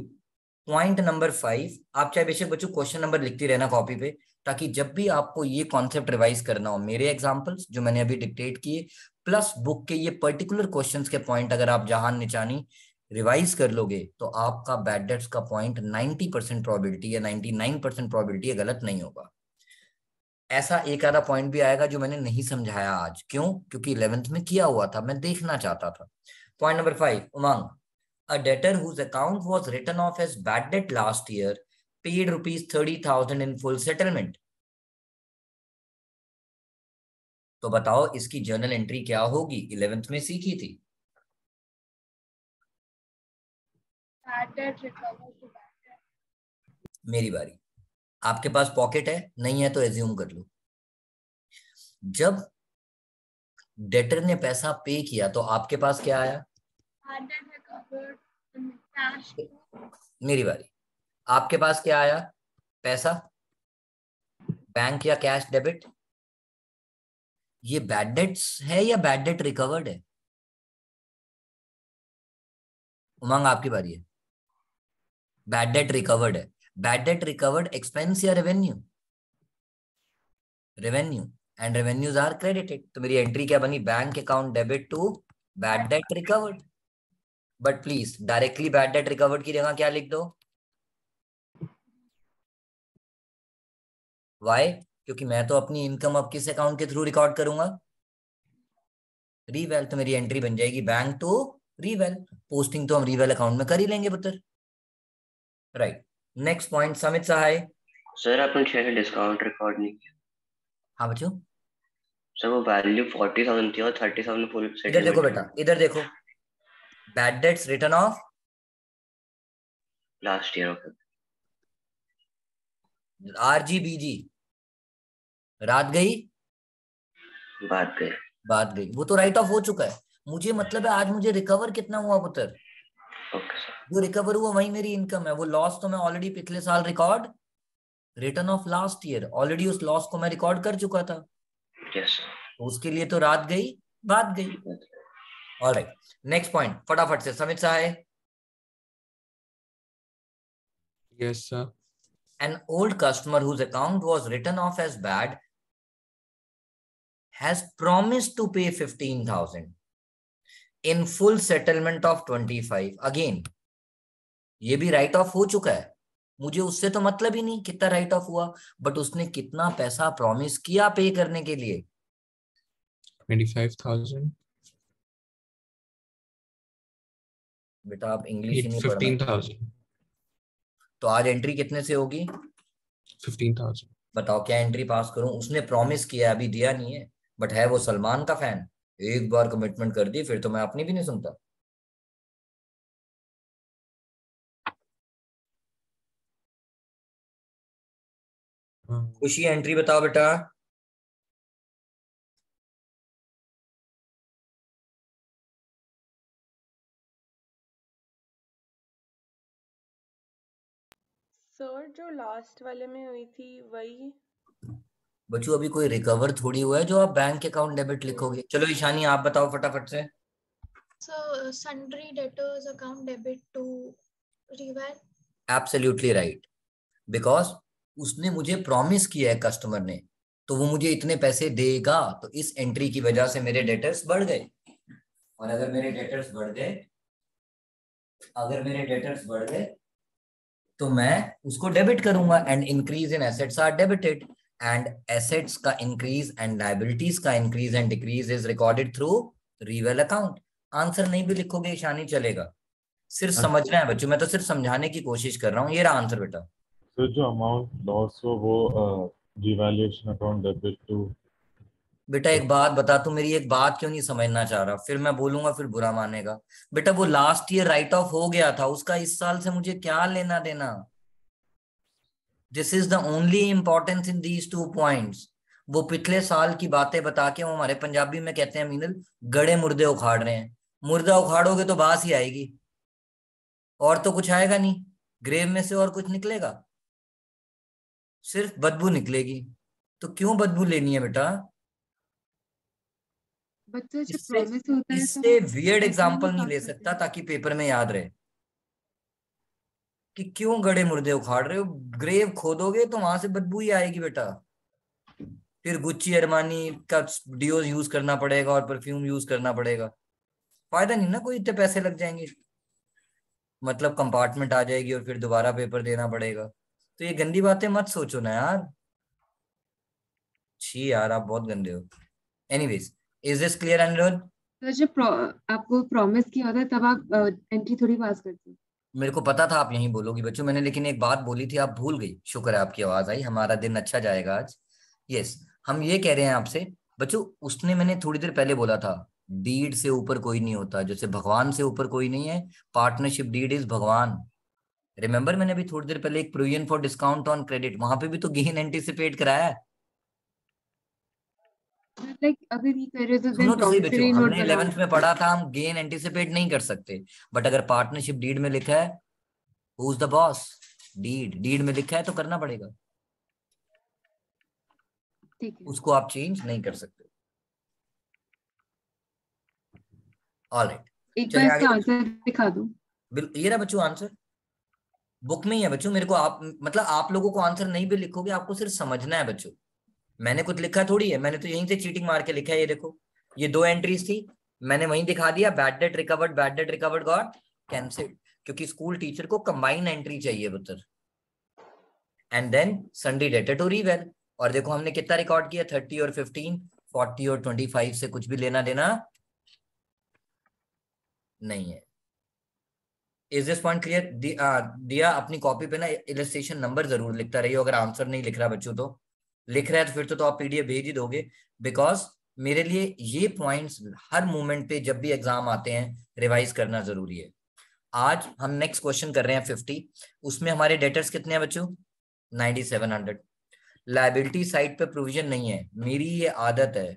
point number 5। आप चाहे बेशक बच्चों क्वेश्चन नंबर लिखती रहना कॉपी पे, ताकि जब भी आपको ये कॉन्सेप्ट रिवाइज करना हो, मेरे एग्जांपल्स जो मैंने अभी डिक्टेट किए प्लस बुक के ये पर्टिकुलर क्वेश्चंस के पॉइंट अगर आप जहान निचानी रिवाइज कर लोगे, तो आपका बैड डेट्स का पॉइंट 90% प्रोबेबिलिटी या 99% प्रोबेबिलिटी है गलत नहीं होगा। ऐसा एक आधा पॉइंट भी आएगा जो मैंने नहीं समझाया आज, क्यों? क्योंकि 11th में किया हुआ था, मैं देखना चाहता था। Point number 5 Umang, a debtor whose account was written off as bad debt last year paid rupees 30,000 in full settlement। तो बताओ इसकी जर्नल एंट्री क्या होगी, 11th में सीखी थी। मेरी बारी, आपके पास पॉकेट है, नहीं है तो एज्यूम कर लो। जब डेटर ने पैसा पे किया तो आपके पास क्या आया? मेरी बारी, आपके पास क्या आया? पैसा, बैंक या कैश डेबिट। ये बैड डेट्स है या बैड डेट रिकवर्ड है? उमंग आपकी बारी है। बैड डेट रिकवर्ड है। बैड डेट रिकवर्ड एक्सपेंस या revenue? Revenue, and revenues are credited. तो मेरी एंट्री क्या बनी? Bank account debit to bad debt recovered. But please directly bad debt recovered की जगह क्या लिख दो? वाई? क्योंकि मैं तो अपनी इनकम अब किस अकाउंट के थ्रू रिकॉर्ड करूंगा, रीवेल। तो मेरी एंट्री बन जाएगी बैंक टू रीवेल। पोस्टिंग तो हम रीवेल अकाउंट में कर ही लेंगे पुत्र। राइट, नेक्स्ट पॉइंट समित सहाय। सर आपने शेयर डिस्काउंट रिकॉर्ड नहीं किया। हाँ बच्चों, सर वो वैल्यू 40,000 थी और 30,000 फुल इधर देखो सेटलमेंट बेटा, इधर देखो, bad debts written of last year. Okay, RGBG, रात गई बात गई। वो तो राइट ऑफ हो चुका है। मुझे मतलब है आज मुझे रिकवर कितना हुआ पुत्र, ओके सर। जो रिकवर हुआ वही मेरी इनकम है। वो लॉस तो मैं ऑलरेडी पिछले साल record, return of last year, already उस लॉस को मैं रिकॉर्ड कर चुका था। यस तो उसके लिए तो रात गई बात गई। ऑलराइट, नेक्स्ट पॉइंट फटाफट से समित सहाय। Yes, sir. An old customer whose account was written off as bad has promised to pay 15,000 in full settlement of 25. Again, ये भी राइट ऑफ हो चुका है। मुझे उससे तो मतलब ही नहीं कितना राइट ऑफ हुआ, बट उसने कितना पैसा प्रॉमिस किया पे करने के लिए। 25,000. बेटा आप इंग्लिश ही नहीं पढ़ना। 15,000. तो आज एंट्री कितने से होगी 15,000. बताओ, क्या एंट्री पास करूं? उसने प्रॉमिस किया, अभी दिया नहीं है, बट है वो सलमान का फैन। एक बार कमिटमेंट कर दी फिर तो मैं अपनी भी नहीं सुनता। खुशी एंट्री बताओ बेटा। सर जो लास्ट वाले में हुई थी वही। बच्चों अभी कोई रिकवर थोड़ी हुआ है जो आप बैंक अकाउंट डेबिट लिखोगे। चलो ईशानी आप बताओ फटाफट से। So sundry debtors account debit to reval. Absolutely right, because उसने मुझे प्रॉमिस किया है कस्टमर ने, तो वो मुझे इतने पैसे देगा। तो इस एंट्री की वजह से मेरे डेटर्स बढ़ गए। और अगर मेरे डेटर्स बढ़ गए तो मैं उसको डेबिट करूंगा। And increase in assets are debited, and assets का इंक्रीज एंड लायबिलिटीज का increase and decrease is recorded through reval account. Answer नहीं भी लिखोगे ईशानी चलेगा, सिर्फ समझना है बच्चों। मैं तो सिर्फ समझाने की कोशिश कर रहा हूँ। ये रहा आंसर बेटा। तो जो अमाउंट लॉस हो वो डिवैल्यूएशन अकाउंट डेबिट टू। बेटा एक बात बता, तू मेरी एक बात क्यों नहीं समझना चाह रहा? फिर मैं बोलूंगा फिर बुरा मानेगा। बेटा वो लास्ट ईयर राइट ऑफ हो गया था, उसका इस साल से मुझे क्या लेना देना? This is the only importance in these 2 points. वो पिछले साल की बातें बता के, वो हमारे पंजाबी में कहते हैं मीनल, गड़े मुर्दे उखाड़ रहे हैं। मुर्दा उखाड़ोगे तो बास ही आएगी, और तो कुछ आएगा नहीं। ग्रेव में से और कुछ निकलेगा? सिर्फ बदबू निकलेगी। तो क्यों बदबू लेनी है बेटा? बच्चों से इससे प्रॉमिस होता है तो इससे वियर्ड ऐसे एग्जाम्पल नहीं खा ले सकते सकता हैं। ताकि पेपर में याद रहे कि क्यों गड़े मुर्दे उखाड़ रहे हो। ग्रेव खोदोगे तो वहां से बदबू ही आएगी बेटा। फिर गुच्ची अरमानी का डिओ यूज करना पड़ेगा और परफ्यूम यूज करना पड़ेगा। फायदा नहीं ना कोई, इतने पैसे लग जाएंगे, मतलब कंपार्टमेंट आ जाएगी और फिर दोबारा पेपर देना पड़ेगा। तो ये गंदी बातें मत सोचो ना यार। छी यार, आप बहुत गंदे हो। Anyways, is this clear Aniruddh? तो जब आपको प्रॉमिस किया होता है तब आप एंट्री थोड़ी पास करते हो। मेरे को पता था आप यही बोलोगी बच्चों। मैंने लेकिन एक बात बोली थी, आप भूल गई। शुक्र है आपकी आवाज आई, हमारा दिन अच्छा जाएगा आज। यस, हम ये कह रहे हैं आपसे बच्चों, उसने, मैंने थोड़ी देर पहले बोला था, डीड से ऊपर कोई नहीं होता। जैसे भगवान से ऊपर कोई नहीं है, पार्टनरशिप डीड इज भगवान। रिमेंबर, मैंने अभी थोड़ी देर पहले एक provision for discount on credit, वहां पे भी तो गेन एंटिसिपेट कराया है। लाइक अगर ये कर रहे हो तो सुनो देन तो सही प्रॉमिसरी बच्चों, नोट हमने बनाओ। 11th में पढ़ा था हम गेन एंटिसिपेट नहीं कर सकते, बट अगर पार्टनरशिप डीड में लिखा है, who is the boss, deed में लिखा है तो करना पड़ेगा। ठीक है। उसको आप चेंज नहीं कर सकते। ऑलराइट, एक बार चलिए आगे इसका बच्चों। आंसर दिखा दो। ये रहा बच्चों आंसर, बुक में ही है बच्चों। मेरे को आप, मतलब आप लोगों को आंसर नहीं भी लिखोगे, आपको सिर्फ समझना है बच्चों। मैंने कुछ लिखा थोड़ी है, मैंने तो यहीं से चीटिंग मार के लिखा है। ये देखो, ये 2 एंट्रीज थी, मैंने वहीं दिखा दिया, bad debt recovered got cancelled, क्योंकि स्कूल टीचर को कंबाइन एंट्री चाहिए पुत्र। And then sundry debtor to reval. और देखो हमने कितना रिकॉर्ड किया, 30 और 15, 40 और 25 से कुछ भी लेना देना नहीं है। Is this point clear? दिया अपनी कॉपी पे ना इलस्ट्रेशन नंबर जरूर लिखता रहिए, अगर आंसर नहीं लिख रहा बच्चों तो लिख रहा है तो फिर तो आप पीडीएफ भेज ही दोगे, बिकॉज मेरे लिए ये पॉइंट्स हर मोमेंट पे जब भी एग्जाम आते हैं रिवाइज करना जरूरी है। आज हम नेक्स्ट क्वेश्चन कर रहे हैं 50, उसमें हमारे डेटर्स कितने हैं बच्चों? 9700। लायबिलिटी साइड पे प्रोविजन नहीं है। मेरी ये आदत है,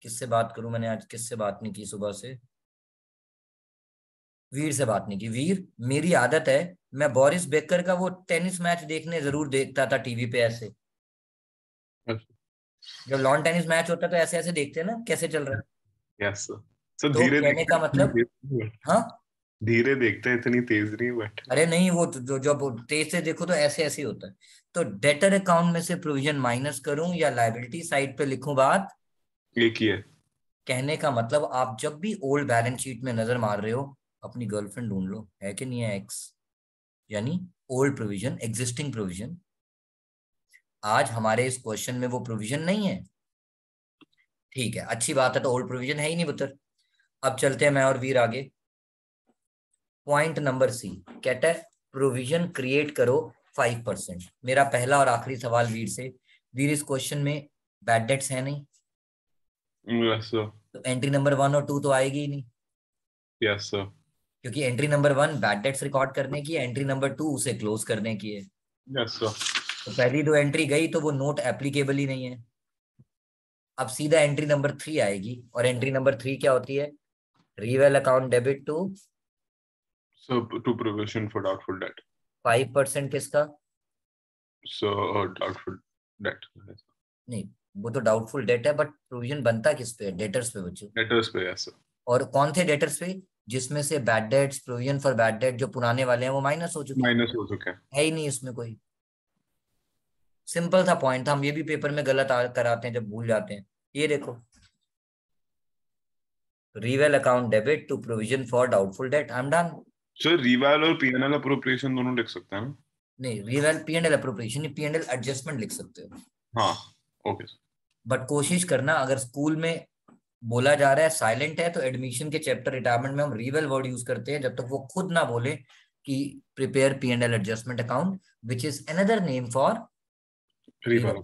किससे बात करूं, मैंने आज किससे बात नहीं की सुबह से, वीर से बात नहीं की। वीर, मेरी आदत है, मैं बोरिस बेकर का वो टेनिस मैच देखने जरूर देखता था टीवी पे, ऐसे जब लॉन टेनिस मैच होता तो ऐसे ऐसे देखते हैं ना कैसे चल रहा है। Yes sir. सर तो धीरे कहने का मतलब, हाँ धीरे देखते हैं, इतनी तेज नहीं बट। अरे नहीं, वो जो जब तेज से देखो तो ऐसे ऐसे ही होता है। तो डेटर अकाउंट में से प्रोविजन माइनस करूं या लायबिलिटी साइड पे लिखूं, बात एक ही है। कहने का मतलब आप जब भी ओल्ड बैलेंस शीट में नजर मार रहे हो अपनी गर्लफ्रेंड ढूंढ लो, है कि नहीं है एक्स, यानी ओल्ड प्रोविजन, एग्जिस्टिंग प्रोविजन। आज हमारे इस क्वेश्चन में वो प्रोविजन नहीं है, ठीक है, अच्छी बात है, तो ओल्ड प्रोविजन है ही नहीं पुत्र। अब चलते हैं मैं और वीर आगे। पॉइंट नंबर सी कहता है प्रोविजन क्रिएट करो 5%। मेरा पहला और आखिरी सवाल वीर से, वीर इस क्वेश्चन में बैड डेट्स है नहीं, यस सर। तो एंट्री नंबर 1 और 2 तो आएगी ही नहीं, यस सर। क्योंकि entry number 1 bad debts record करने की है, एंट्री नंबर 2 उसे क्लोज करने की है। Yes sir. तो पहली दो एंट्री गई तो वो नोट एप्लीकेबल ही नहीं है। अब सीधा एंट्री नंबर 3 आएगी, और एंट्री नंबर 3 क्या होती है? Reval account debit to So to provision for doubtful debt. 5% किसका? So doubtful debt. नहीं, वो तो डाउटफुल डेट है, बट प्रोविजन बनता किस पे? डेटर्स पे बच्चों। Debtors पे, yes sir. और कौन थे डेटर्स पे? जिसमें से bad debts, provision for bad date जो पुराने वाले हैं वो माइनस हो चुके हैं, माइनस हो चुके हैं, है ही नहीं इसमें कोई। सिंपल सा पॉइंट था, हम ये भी पेपर में गलत कराते हैं जब भूल जाते हैं। ये देखो, reval account debit to provision for doubtful debt, I am done. Sir reval और पीएनएल अप्रोप्रिएशन दोनों लिख सकते हैं ना? नहीं, reval PNL appropriation, PNL adjustment लिख सकते हो। हाँ ओके। बट कोशिश करना, अगर स्कूल में बोला जा रहा है साइलेंट है, तो एडमिशन के चैप्टर रिटायरमेंट में हम रीवेल वर्ड यूज करते हैं जब तक वो खुद ना बोले कि prepare PNL adjustment account, which is another name for reveal.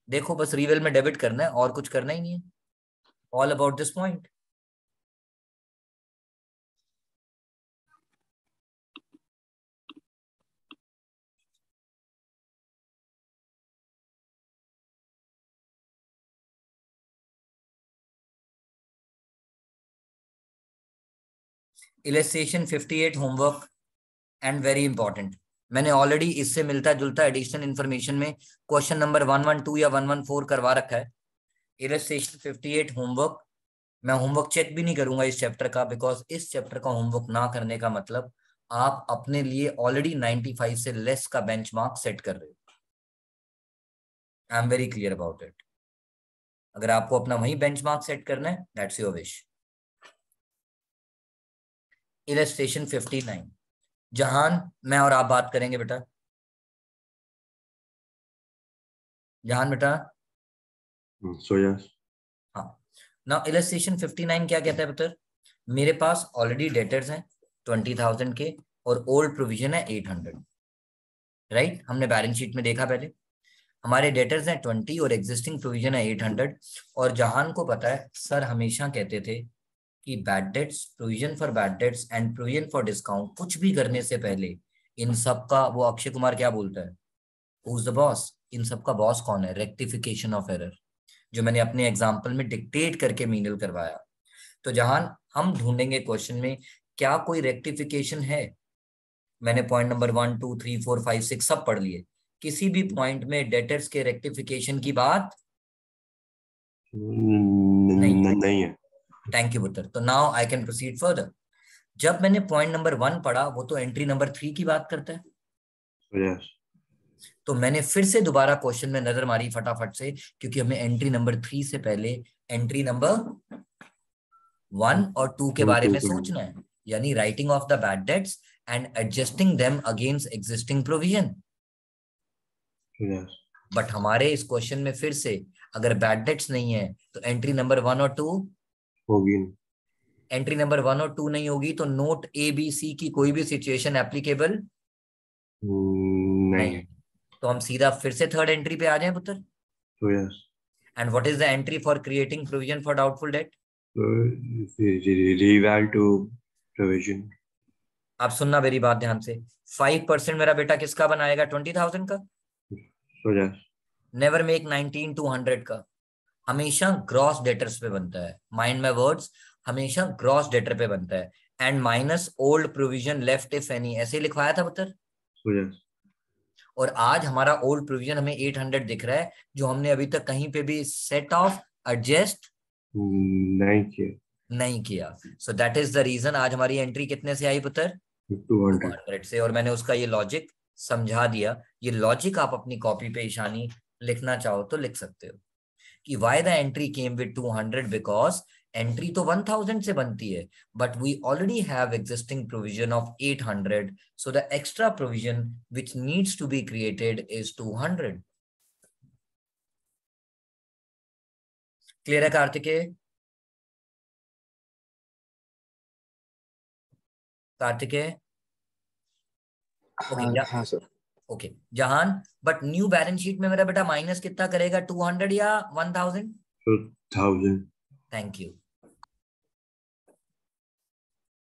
देखो बस रीवेल में डेबिट करना है और कुछ करना ही नहीं है, all about this point. Illustration 58 homework and very important. मैंने ऑलरेडी इससे मिलता जुलता एडिशनल इन्फॉर्मेशन में क्वेश्चन नंबर 112 या 114 करवा रखा है। इलस्ट्रेशन 58 होमवर्क, मैं होमवर्क चेक भी नहीं करूंगा इस चैप्टर का, बिकॉज इस चैप्टर का होमवर्क ना करने का मतलब आप अपने लिए ऑलरेडी 95 से लेस का बेंचमार्क सेट कर रहे हो। I am very clear about it. अगर आपको अपना वही बेंचमार्क सेट करना है, दैट्स योर विश। इलस्ट्रेशन 59, जहान मैं और आप बात करेंगे बेटा। जहान बेटा, हाँ ना, इलस्ट्रेशन 59 क्या कहता है पुत्र? मेरे पास ऑलरेडी डेटर्स हैं 20,000 के और ओल्ड प्रोविजन है 800, राइट? हमने बैलेंस शीट में देखा पहले, हमारे डेटर्स हैं 20 और एग्जिस्टिंग प्रोविजन है 800। और जहान को पता है, सर हमेशा कहते थे कि bad debts, provision for bad dates and provision for discount कुछ भी करने से पहले इन सब का, वो अक्षय कुमार क्या बोलता है, हु इज द बॉस? इन सब का बॉस कौन है? रेक्टिफिकेशन ऑफ एरर, जो मैंने अपने एग्जाम्पल में डिक्टेट करके मीनल करवाया। तो जहां हम ढूंढेंगे क्वेश्चन में क्या कोई रेक्टिफिकेशन है। मैंने पॉइंट नंबर 1 2 3 4 5 6 सब पढ़ लिए, किसी भी पॉइंट में डेटर्स के रेक्टिफिकेशन की बात नहीं है। थैंक यू पुत्र। तो now I can proceed further. जब मैंने पॉइंट नंबर 1 पढ़ा, वो तो एंट्री नंबर 3 की बात करता है। yes. तो मैंने फिर से दोबारा क्वेश्चन में नजर मारी फटाफट से, क्योंकि हमें एंट्री नंबर 3 से पहले एंट्री नंबर 1 और 2 के बारे में सोचना है, यानी writing of the bad dates and adjusting them against existing provision. But हमारे इस क्वेश्चन में फिर से अगर बैड डेट्स नहीं है तो एंट्री नंबर 1 और 2 होगी। एंट्री नंबर 1 और 2 नहीं होगी तो नोट ए बी सी की कोई भी सिचुएशन एप्लीकेबल नहीं। तो हम सीधा फिर से थर्ड एंट्री पे आ जाएं पुत्र। तो yes, and what is the entry for creating provision for doubtful debt? Reval to provision. आप सुनना मेरी बात ध्यान से, 5% मेरा बेटा किसका बनाएगा? 20,000 का। तो यस, नेवर मेक 19 to 100 का, हमेशा ग्रॉस डेटर्स पे बनता है। माइंड माय वर्ड्स, हमेशा ग्रॉस डेटर पे बनता है। And minus old provision left if any, ऐसे ही लिखवाया था पुत्र। तो यस, और आज हमारा ओल्ड प्रोविजन हमें 800 दिख रहा है, जो हमने अभी तक कहीं पे भी सेट ऑफ एडजस्ट नहीं किया। So that is the reason आज हमारी एंट्री कितने से आई पुत्र? 200 से। और मैंने उसका ये लॉजिक समझा दिया। ये लॉजिक आप अपनी कॉपी पे ईशानी लिखना चाहो तो लिख सकते हो कि why the entry came with 200 because entry तो 1000 से बनती है, but we already have existing provision of 800, so the extra provision which needs to be created is 200. Clear है कार्तिकेय? कार्तिकेय हाँ सर। ओके जहान, बट न्यू बैलेंस शीट में मेरा बेटा माइनस कितना करेगा? 200 या 1000? 1000। Thank you.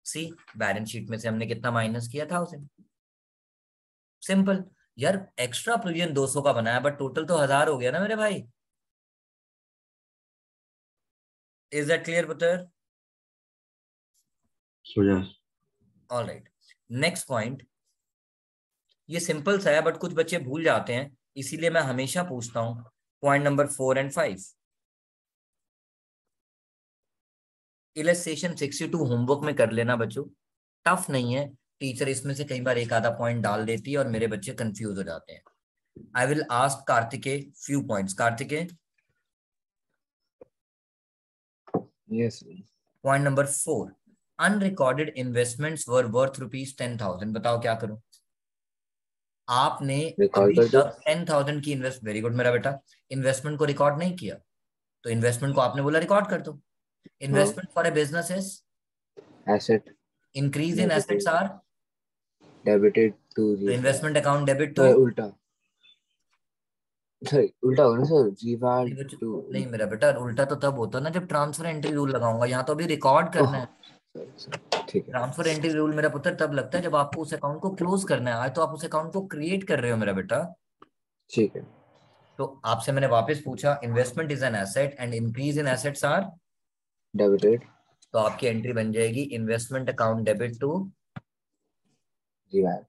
See balance sheet में से हमने कितना माइनस किया? 1000। सिंपल यार, एक्स्ट्रा प्रोविजन 200 का बनाया बट टोटल तो 1000 हो गया ना मेरे भाई। इज दैट क्लियर पुत्र? Alright, next point. ये सिंपल सा है बट कुछ बच्चे भूल जाते हैं, इसीलिए मैं हमेशा पूछता हूं पॉइंट नंबर 4 और 5। इलस्ट्रेशन 62 होमवर्क में कर लेना बच्चों, टफ नहीं है। टीचर इसमें से कई बार एक आधा पॉइंट डाल देती है और मेरे बच्चे कंफ्यूज हो जाते हैं। I will ask Kartikeya few points. Kartikeya, yes. Point number 4, unrecorded investments were worth ₹10,000। बताओ क्या करूं? आपने अभी तक 10,000 की इन्वेस्ट, वेरी गुड मेरा बेटा, इन्वेस्टमेंट को रिकॉर्ड नहीं किया, तो इन्वेस्टमेंट को आपने बोला रिकॉर्ड कर दो। Investment for a business is asset, increase in assets are debited to investment account debit to उल्टा, सॉरी उल्टा होगा ना सर, रिवैल टू। नहीं मेरा बेटा, उल्टा तो तब होता ना जब ट्रांसफर एंट्री रूल लगाऊंगा, यहाँ तो अभी रिकॉर्ड करना है। ठीक है। ट्रांसफर एंट्री रूल मेरा पुत्र तब लगता है जब आपको उस अकाउंट को क्लोज करना है। आज तो आप उस अकाउंट को क्रिएट कर रहे हो मेरा बेटा। ठीक है। तो आपसे मैंने वापस पूछा, investment is an asset and increase in assets are debited, तो आपकी एंट्री बन जाएगी investment account debit to reval.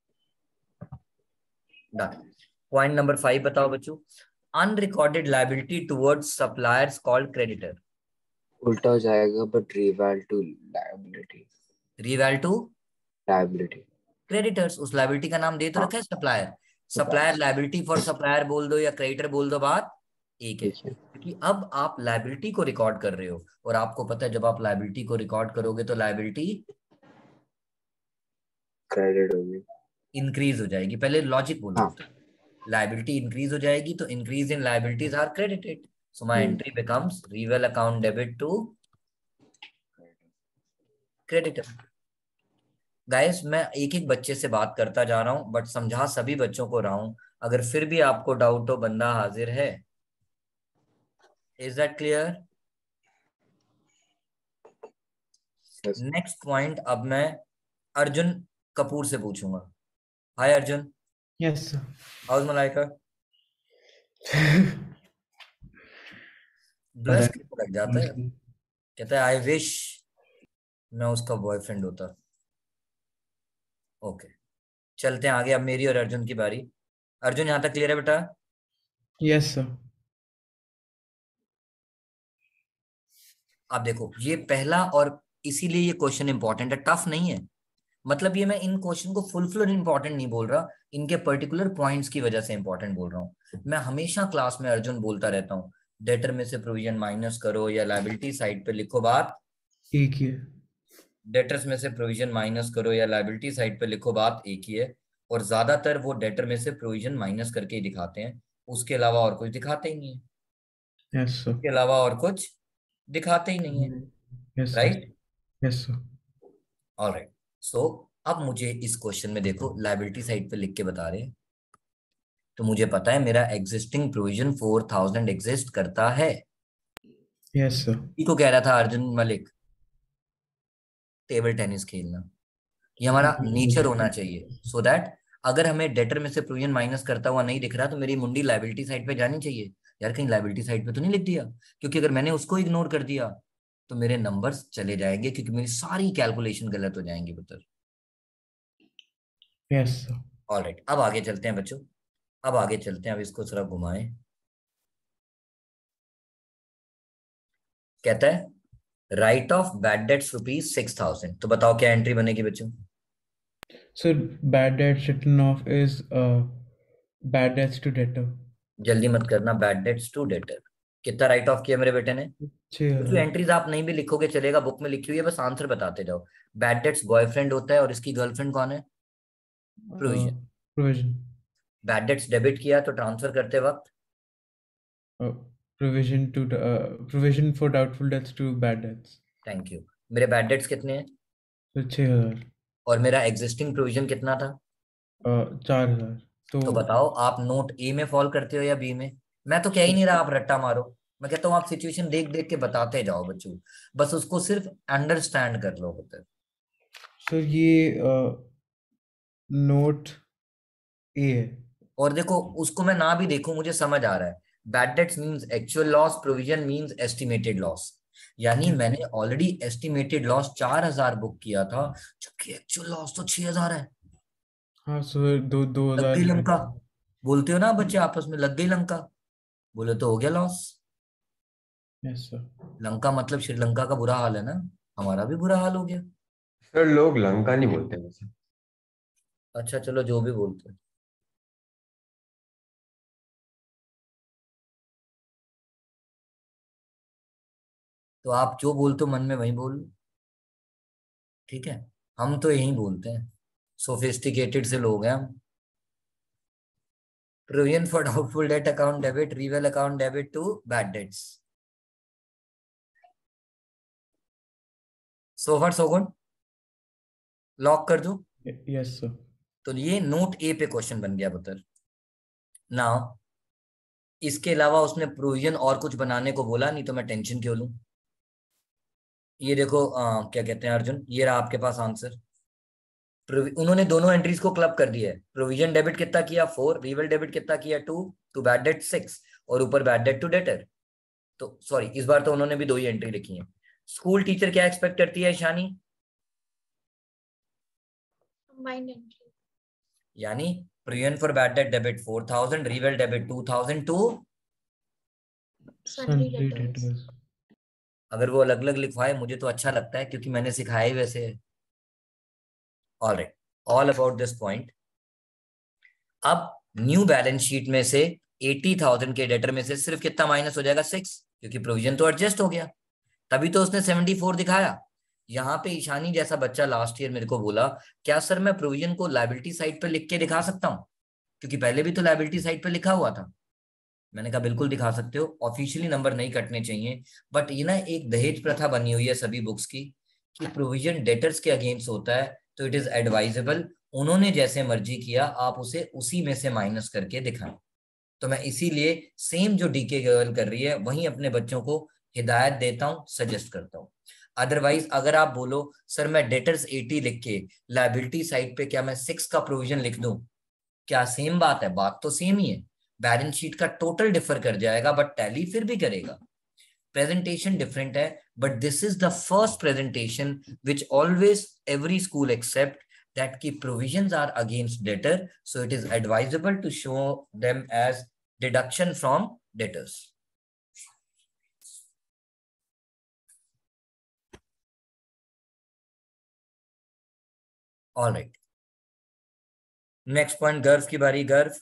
Done. Point number 5 बताओ बच्चों। Unrecorded liability towards suppliers called creditor. उल्टा हो जाएगा but reval to liability. Reval to liability, creditors. उस लायबिलिटी का नाम दे तो रखा है supplier. Supplier liability for supplier बोल दो या क्रेडिटर बोल दो, बात एक है। क्योंकि अब आप लायबिलिटी को रिकॉर्ड कर रहे हो और आपको पता है जब आप लायबिलिटी को रिकॉर्ड करोगे तो लायबिलिटी क्रेडिट होगी, इंक्रीज हो जाएगी। पहले लॉजिक बोलो। लायबिलिटी इंक्रीज हो जाएगी तो increase in liabilities are credited, so my entry becomes reval account debit to creditor. Guys मैं एक एक बच्चे से बात करता जा रहा हूं बट समझा सभी बच्चों को रहा हूं। अगर फिर भी आपको डाउट हो, बंदा हाजिर है। Is that clear? Next point अब मैं अर्जुन कपूर से पूछूंगा। Hi Arjun. Yes sir. How's Malaika? Blush लग जाता है, कहता है आई विश मैं उसका बॉयफ्रेंड होता। ओके चलते हैं आगे, अब मेरी और अर्जुन की बारी। अर्जुन यहाँ तक क्लियर है बेटा? Yes sir. आप देखो ये पहला, और इसीलिए ये क्वेश्चन इंपॉर्टेंट है, टफ नहीं है। मतलब ये मैं इन क्वेश्चन को फुल फ्लोर इंपॉर्टेंट नहीं बोल रहा, इनके पर्टिकुलर पॉइंट्स की वजह से इंपॉर्टेंट बोल रहा हूँ। मैं हमेशा क्लास में अर्जुन बोलता रहता हूँ, डेटर में से प्रोविजन माइनस करो या लायबिलिटी साइड पे लिखो, बात एक ही है। डेटर्स में से प्रोविजन माइनस करो या लायबिलिटी साइड पे लिखो, बात एक ही है। और ज्यादातर वो डेटर में से प्रोविजन माइनस करके ही दिखाते हैं। उसके अलावा और कुछ दिखाते ही नहीं है, Yes, sir. उसके अलावा और कुछ दिखाते ही नहीं है, Yes, sir. Right? Yes, sir. Alright, so अब मुझे इस क्वेश्चन में देखो लायबिलिटी साइड पे लिख के बता रहे हैं, तो मुझे पता है मेरा एग्जिस्टिंग प्रोविजन 4000 एग्जिस्ट करता है। Yes, sir. को कह रहा था अर्जुन मलिक टेबल टेनिस खेलना, ये हमारा नेचर होना चाहिए, सो दैट अगर हमें डेटर में से प्रोविजन माइनस करता हुआ नहीं दिख रहा तो मेरी मुंडी लायबिलिटी साइड पे जानी चाहिए। यार कहीं लायबिलिटी साइड पे तो नहीं लिख दिया, क्योंकि अगर मैंने उसको इग्नोर कर दिया तो मेरे नंबर्स चले जाएंगे, क्योंकि मेरी सारी कैलकुलेशन गलत हो जाएंगी पुत्र। Yes, sir. ऑलराइट, अब आगे चलते हैं बच्चों, अब आगे चलते हैं, अब इसको थोड़ा घुमाएं। कहता है राइट ऑफ बैड डेट्स ₹6000, तो बताओ क्या एंट्री बनेगी बच्चों? So bad debts written off is bad debts to debtor. जल्दी मत करना, बैड डेट्स टू डेटर। कितना राइट ऑफ किया मेरे बेटे ने? 6000. एंट्रीज आप नहीं भी लिखोगे चलेगा, बुक में लिखी हुई है, बस आंसर बताते जाओ। बैड डेट्स बॉयफ्रेंड होता है और इसकी गर्लफ्रेंड कौन है? Provision. Provision. Bad debts debit किया तो ट्रांसफर करते वक्त Provision for doubtful debts to bad debts. Thank you. मेरे बैड डेट्स कितने हैं? So 6000. और मेरा एग्जिस्टिंग प्रोविजन कितना था? 4000. तो बताओ आप नोट ए में फॉल करते हो या बी में? मैं तो कह ही नहीं रहा आप रट्टा मारो, मैं कहता हूँ आप सिचुएशन देख देख के बताते जाओ बच्चों, बस उसको सिर्फ अंडरस्टैंड कर लो पुत्र। सर ये नोट ए है, और देखो उसको मैं ना भी देखूं मुझे समझ आ रहा है, bad debts means actual loss, provision means estimated loss. यानी मैंने ऑलरेडी एस्टिमेटेड लॉस 4000 बुक किया था, जबकि एक्चुअल लॉस तो 6000 है। हाँ सर, 2000 लग गई लंका, बोलते हो ना बच्चे आपस में, लग गई लंका, बोले तो हो गया लॉस। Yes sir. लंका मतलब श्रीलंका का बुरा हाल है ना, हमारा भी बुरा हाल हो गया। सर लोग लंका नहीं बोलते वैसे। अच्छा चलो जो भी बोलते हैं। तो आप जो बोलते हो मन में वही बोल, ठीक है? हम तो यही बोलते हैं, सोफिस्टिकेटेड से लोग हैं हम। Provision for doubtful debt account debit, reval account debit to bad debts. So for so good, lock कर दूं? Yes sir. तो ये नोट ए पे क्वेश्चन बन गया पुत्र। नाउ इसके अलावा उसने प्रोविजन और कुछ बनाने को बोला, नहीं तो मैं टेंशन क्यों लूं। ये देखो क्या कहते हैं अर्जुन, ये रहा आपके पास आंसर। उन्होंने दोनों एंट्रीज को क्लब कर दिया है। प्रोविजन डेबिट कितना किया 4, रिवेल डेबिट कितना किया 2, टू बैड डेट 6, और ऊपर बैड डेट टू डेटर। तो सॉरी इस बार तो उन्होंने भी 2 ही एंट्री लिखी है। स्कूल टीचर क्या एक्सपेक्ट करती है ईशानी? कंबाइंड एंट्री, यानी provision for bad debt debit 4000, reval debit 2000 to sundry debtors. अगर वो अलग अलग लिखवाए मुझे तो अच्छा लगता है, क्योंकि मैंने सिखाया ही वैसे है। Alright, all about this point. अब न्यू बैलेंस शीट में से 80,000 के डेटर में से सिर्फ कितना माइनस हो जाएगा? 6, क्योंकि प्रोविजन तो एडजस्ट हो गया, तभी तो उसने 74 दिखाया। यहाँ पे ईशानी जैसा बच्चा लास्ट ईयर मेरे को बोला, क्या सर मैं प्रोविजन को लायबिलिटी साइड पे लिख के दिखा सकता हूँ, क्योंकि पहले भी तो लायबिलिटी साइड पे लिखा हुआ था। मैंने कहा बिल्कुल दिखा सकते हो, ऑफिशियली नंबर नहीं कटने चाहिए, बट ये ना एक दहेज प्रथा बनी हुई है सभी बुक्स की कि प्रोविजन डेटर्स के अगेंस्ट होता है, तो इट इज एडवाइजेबल उन्होंने जैसे मर्जी किया आप उसे उसी में से माइनस करके दिखाएं। तो मैं इसीलिए सेम जो डीके गर्ल कर रही है वहीं अपने बच्चों को हिदायत देता हूं, सजेस्ट करता हूं। अदरवाइज अगर आप बोलो सर मैं डेटर्स 80 लिख के लायबिलिटी साइड पे क्या मैं 6 का प्रोविजन लिख दूं, क्या सेम बात है? बात तो सेम ही है, बैलेंस शीट का टोटल डिफर कर जाएगा, बट टैली फिर भी करेगा। प्रेजेंटेशन डिफरेंट है, but this is the first presentation which always every school accept that key provisions are against debtor, so it is advisable to show them as deduction from debtors. All right, next point, गर्व की बारी। गर्व,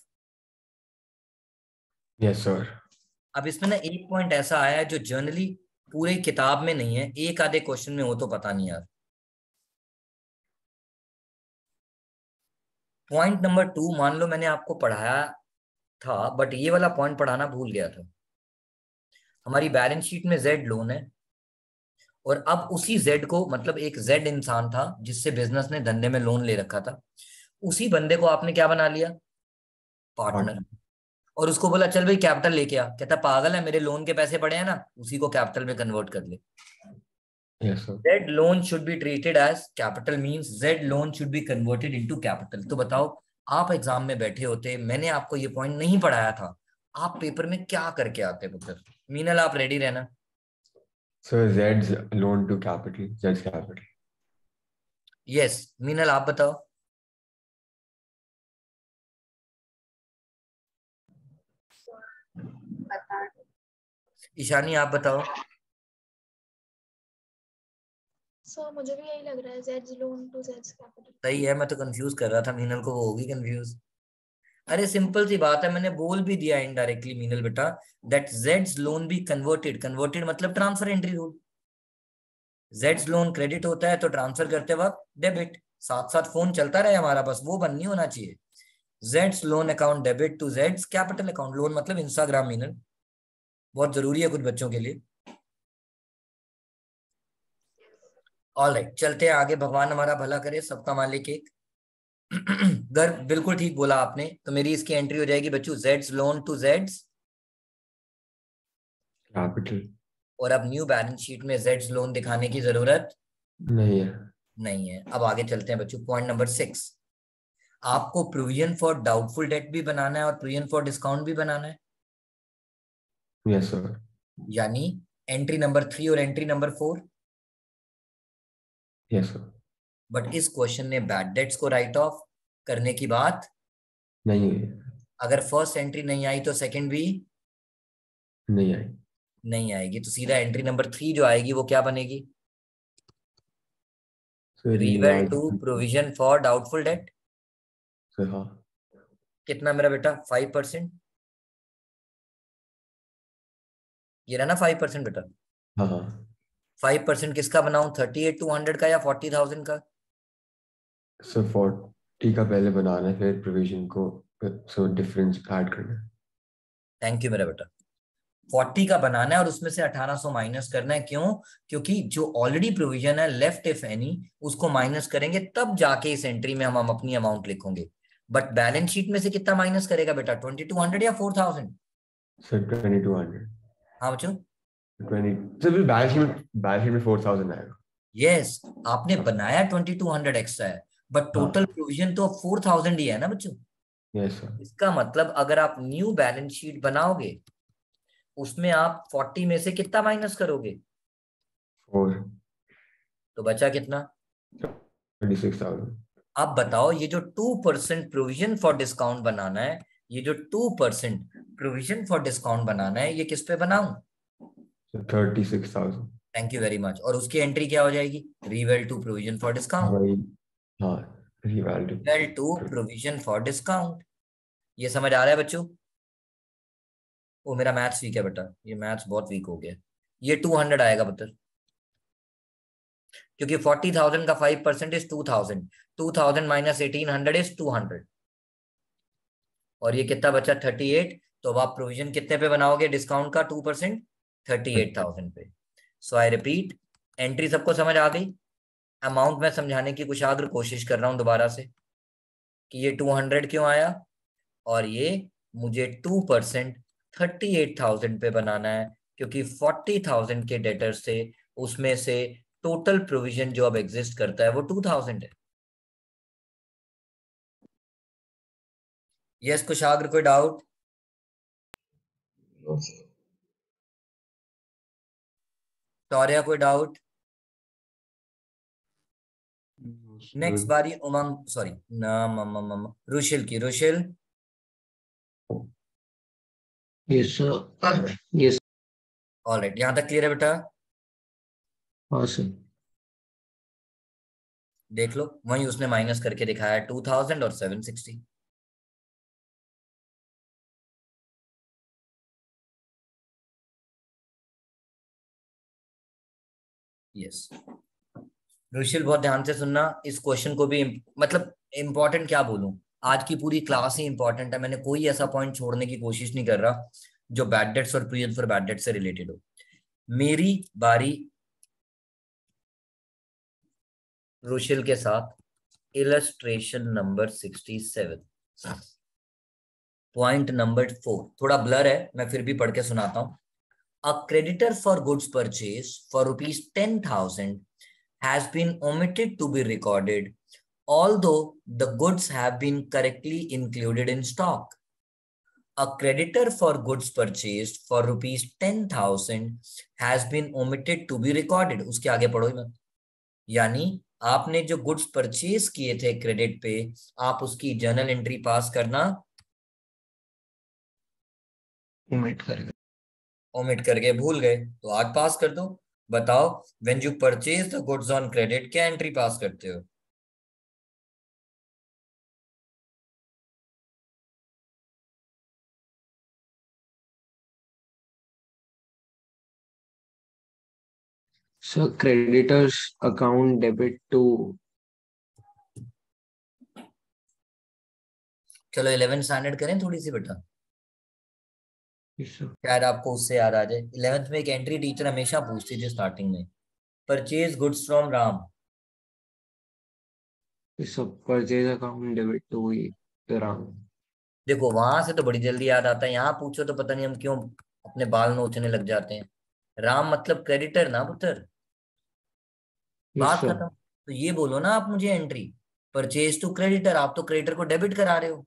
यस सर। अब इसमें ना एक पॉइंट ऐसा आया है जो जनरली पूरे किताब में नहीं है, एक आधे क्वेश्चन में हो तो पता नहीं यार। पॉइंट नंबर 2, मान लो मैंने आपको पढ़ाया था, बट ये वाला पॉइंट पढ़ाना भूल गया था। हमारी बैलेंस शीट में जेड लोन है, और अब उसी जेड को, मतलब एक जेड इंसान था जिससे बिजनेस ने धंधे में लोन ले रखा था, उसी बंदे को आपने क्या बना लिया? पार्टनर। और उसको बोला चल भाई कैपिटल लेके आ। कहता पागल है, मेरे लोन के पैसे पड़े हैं ना, उसी को कैपिटल में कन्वर्ट कर ले। Yes, sir. Z loan should be treated as capital, means Z loan should be converted into capital। तो बताओ, आप एग्जाम में बैठे होते, मैंने आपको ये पॉइंट नहीं पढ़ाया था, आप पेपर में क्या करके आते पुत्र? मीनल आप रेडी रहना। So Z's loan to capital, Z's capital. Yes Meenal आप बताओ। ईशानी आप बताओ। सर मुझे भी यही लग रहा है, Z's loan to Z's capital। सही है, मैं तो कंफ्यूज कर रहा था मीनल को, वो होगी कंफ्यूज। अरे सिंपल सी बात है, मैंने बोल भी दिया इनडायरेक्टली मीनल बेटा, दैट जेड्स लोन बी कन्वर्टेड। कन्वर्टेड मतलब ट्रांसफर एंट्री रूल। जेड्स लोन क्रेडिट होता है तो ट्रांसफर करते वक्त डेबिट, साथ साथ फोन चलता रहे हमारा, बस वो बंद नहीं होना चाहिए। Jades loan account debit to Jades capital account. Loan मतलब इंस्टाग्राम मीनल, बहुत जरूरी है कुछ बच्चों के लिए। ऑलराइट, चलते हैं आगे, भगवान हमारा भला करे, सबका मालिक एक। गर्ग बिल्कुल ठीक बोला आपने, तो मेरी इसकी एंट्री हो जाएगी बच्चों Jades loan to Jades capital. और अब न्यू बैलेंस शीट में जेड्स लोन दिखाने की जरूरत नहीं है। नहीं है। अब आगे चलते हैं बच्चों, पॉइंट नंबर 6। आपको प्रोविजन फॉर डाउटफुल डेट भी बनाना है और प्रोविजन फॉर डिस्काउंट भी बनाना है। Yes sir. यानी एंट्री नंबर 3 और entry number 4। Yes sir. But इस क्वेश्चन ने बैड डेट्स को राइट ऑफ करने की बात नहीं है। अगर फर्स्ट एंट्री नहीं आई तो सेकंड भी नहीं आई। नहीं आएगी, तो सीधा एंट्री नंबर 3 जो आएगी वो क्या बनेगी? Reval to provision for doubtful debt. हाँ। कितना मेरा बेटा? 5%। ये रहा ना 5% बेटा? हाँ हाँ। 5% किसका बनाऊं, 38,200 का या 40,000 का? सो 40 का पहले बनाना है, फिर प्रोविजन को सो डिफरेंस ऐड करना है। थैंक यू मेरा बेटा। 40 का बनाना है और उसमें से 1800 माइनस करना है। क्यों? क्योंकि जो ऑलरेडी प्रोविजन है लेफ्ट इफ एनी, उसको माइनस करेंगे तब जाके इस एंट्री में हम अपनी अमाउंट लिखेंगे। बट बैलेंस शीट में से कितना माइनस करेगा बेटा? 2200 या 4000? सर 2200। हाँ बच्चों 20 सर बैलेंस शीट में 4000 आएगा। यस, आपने बनाया 2200 एक्स्ट्रा है, बट टोटल प्रोविजन तो 4000 ही है ना बच्चों। Yes sir. इसका मतलब अगर आप न्यू बैलेंस शीट बनाओगे उसमें आप 40 में से कितना माइनस करोगे? 4। तो बचा कितना? 26,000। आप बताओ, ये जो 2% प्रोविजन फॉर डिस्काउंट बनाना है, ये जो 2% प्रोविजन फॉर डिस्काउंट बनाना है, ये किस पे बनाऊं? 36,000। Thank you very much. और उसकी एंट्री क्या हो जाएगी? रिवेल टू प्रोविजन फॉर डिस्काउंट। हाँ, रिवेल टू प्रोविजन फॉर डिस्काउंट। ये समझ आ रहा है बच्चों? वो मेरा मैथ्स वीक है बेटा, ये मैथ्स बहुत वीक हो गया। ये 200 आएगा पुत्र, क्योंकि 40,000 का 5% इज 2000। 2000 minus 1800 is 200। और ये कितना बचा? 38। तो अब आप प्रोविजन कितने पे बनाओगे डिस्काउंट का? 2%, 38,000 पे। सो आई रिपीट, एंट्री सबको समझ आ गई? अमाउंट में समझाने की कुशाग्र कोशिश कर रहा हूं दोबारा से कि ये 200 क्यों आया, और ये मुझे 2% 38,000 पे बनाना है, क्योंकि 40,000 के डेटर से उसमें से टोटल प्रोविजन जो अब एग्जिस्ट करता है वो 2000 है। यस कुशाग्र, कोई डाउट? शौर्या कोई डाउट? नेक्स्ट बारी उमंग, सॉरी रुशिल की। Rushil yes sir. Yes. Alright, यहां तक क्लियर है बेटा? हाँ सर। देख लो, वहीं उसने माइनस करके दिखाया है 2000 और 760। यस रुशिल, बहुत ध्यान से सुनना, इस क्वेश्चन को भी मतलब इंपॉर्टेंट क्या बोलूं, आज की पूरी क्लास ही इंपॉर्टेंट है, मैंने कोई ऐसा पॉइंट छोड़ने की कोशिश नहीं कर रहा जो बैड डेट्स और प्रोविजन फॉर बैड डेट से रिलेटेड हो। मेरी बारी रुशिल के साथ। इलस्ट्रेशन नंबर 67, पॉइंट नंबर 4 थोड़ा ब्लर है, मैं फिर भी पढ़ के सुनाता हूं। A creditor for goods purchased for rupees 10,000 has been omitted to be recorded, although the goods have been correctly included in stock. A creditor for goods purchased for rupees 10,000 has been omitted to be recorded. उसके आगे पढ़ो ही मत। यानी आपने जो गुड्स परचेज किए थे क्रेडिट पे, आप उसकी जर्नल एंट्री पास करना ओमिट करके भूल गए, तो आज पास कर दो। बताओ, when you purchase the goods on credit क्या एंट्री पास करते हो? So creditors account debit to. चलो 11 स्टैंडर्ड करें थोड़ी सी बेटा, शायद आपको उससे याद आ जाए। 11th में एक एंट्री टीचर हमेशा पूछती थी स्टार्टिंग में, purchase goods from Ram. So purchase account debit to Ram. देखो वहां से तो बड़ी जल्दी याद आता है, यहाँ पूछो तो पता नहीं हम क्यों अपने बाल नोचने लग जाते हैं। राम मतलब क्रेडिटर ना पुत्र, बात खत्म। तो ये बोलो ना आप मुझे एंट्री परचेज टू क्रेडिटर, आप तो क्रेडिटर को डेबिट करा रहे हो।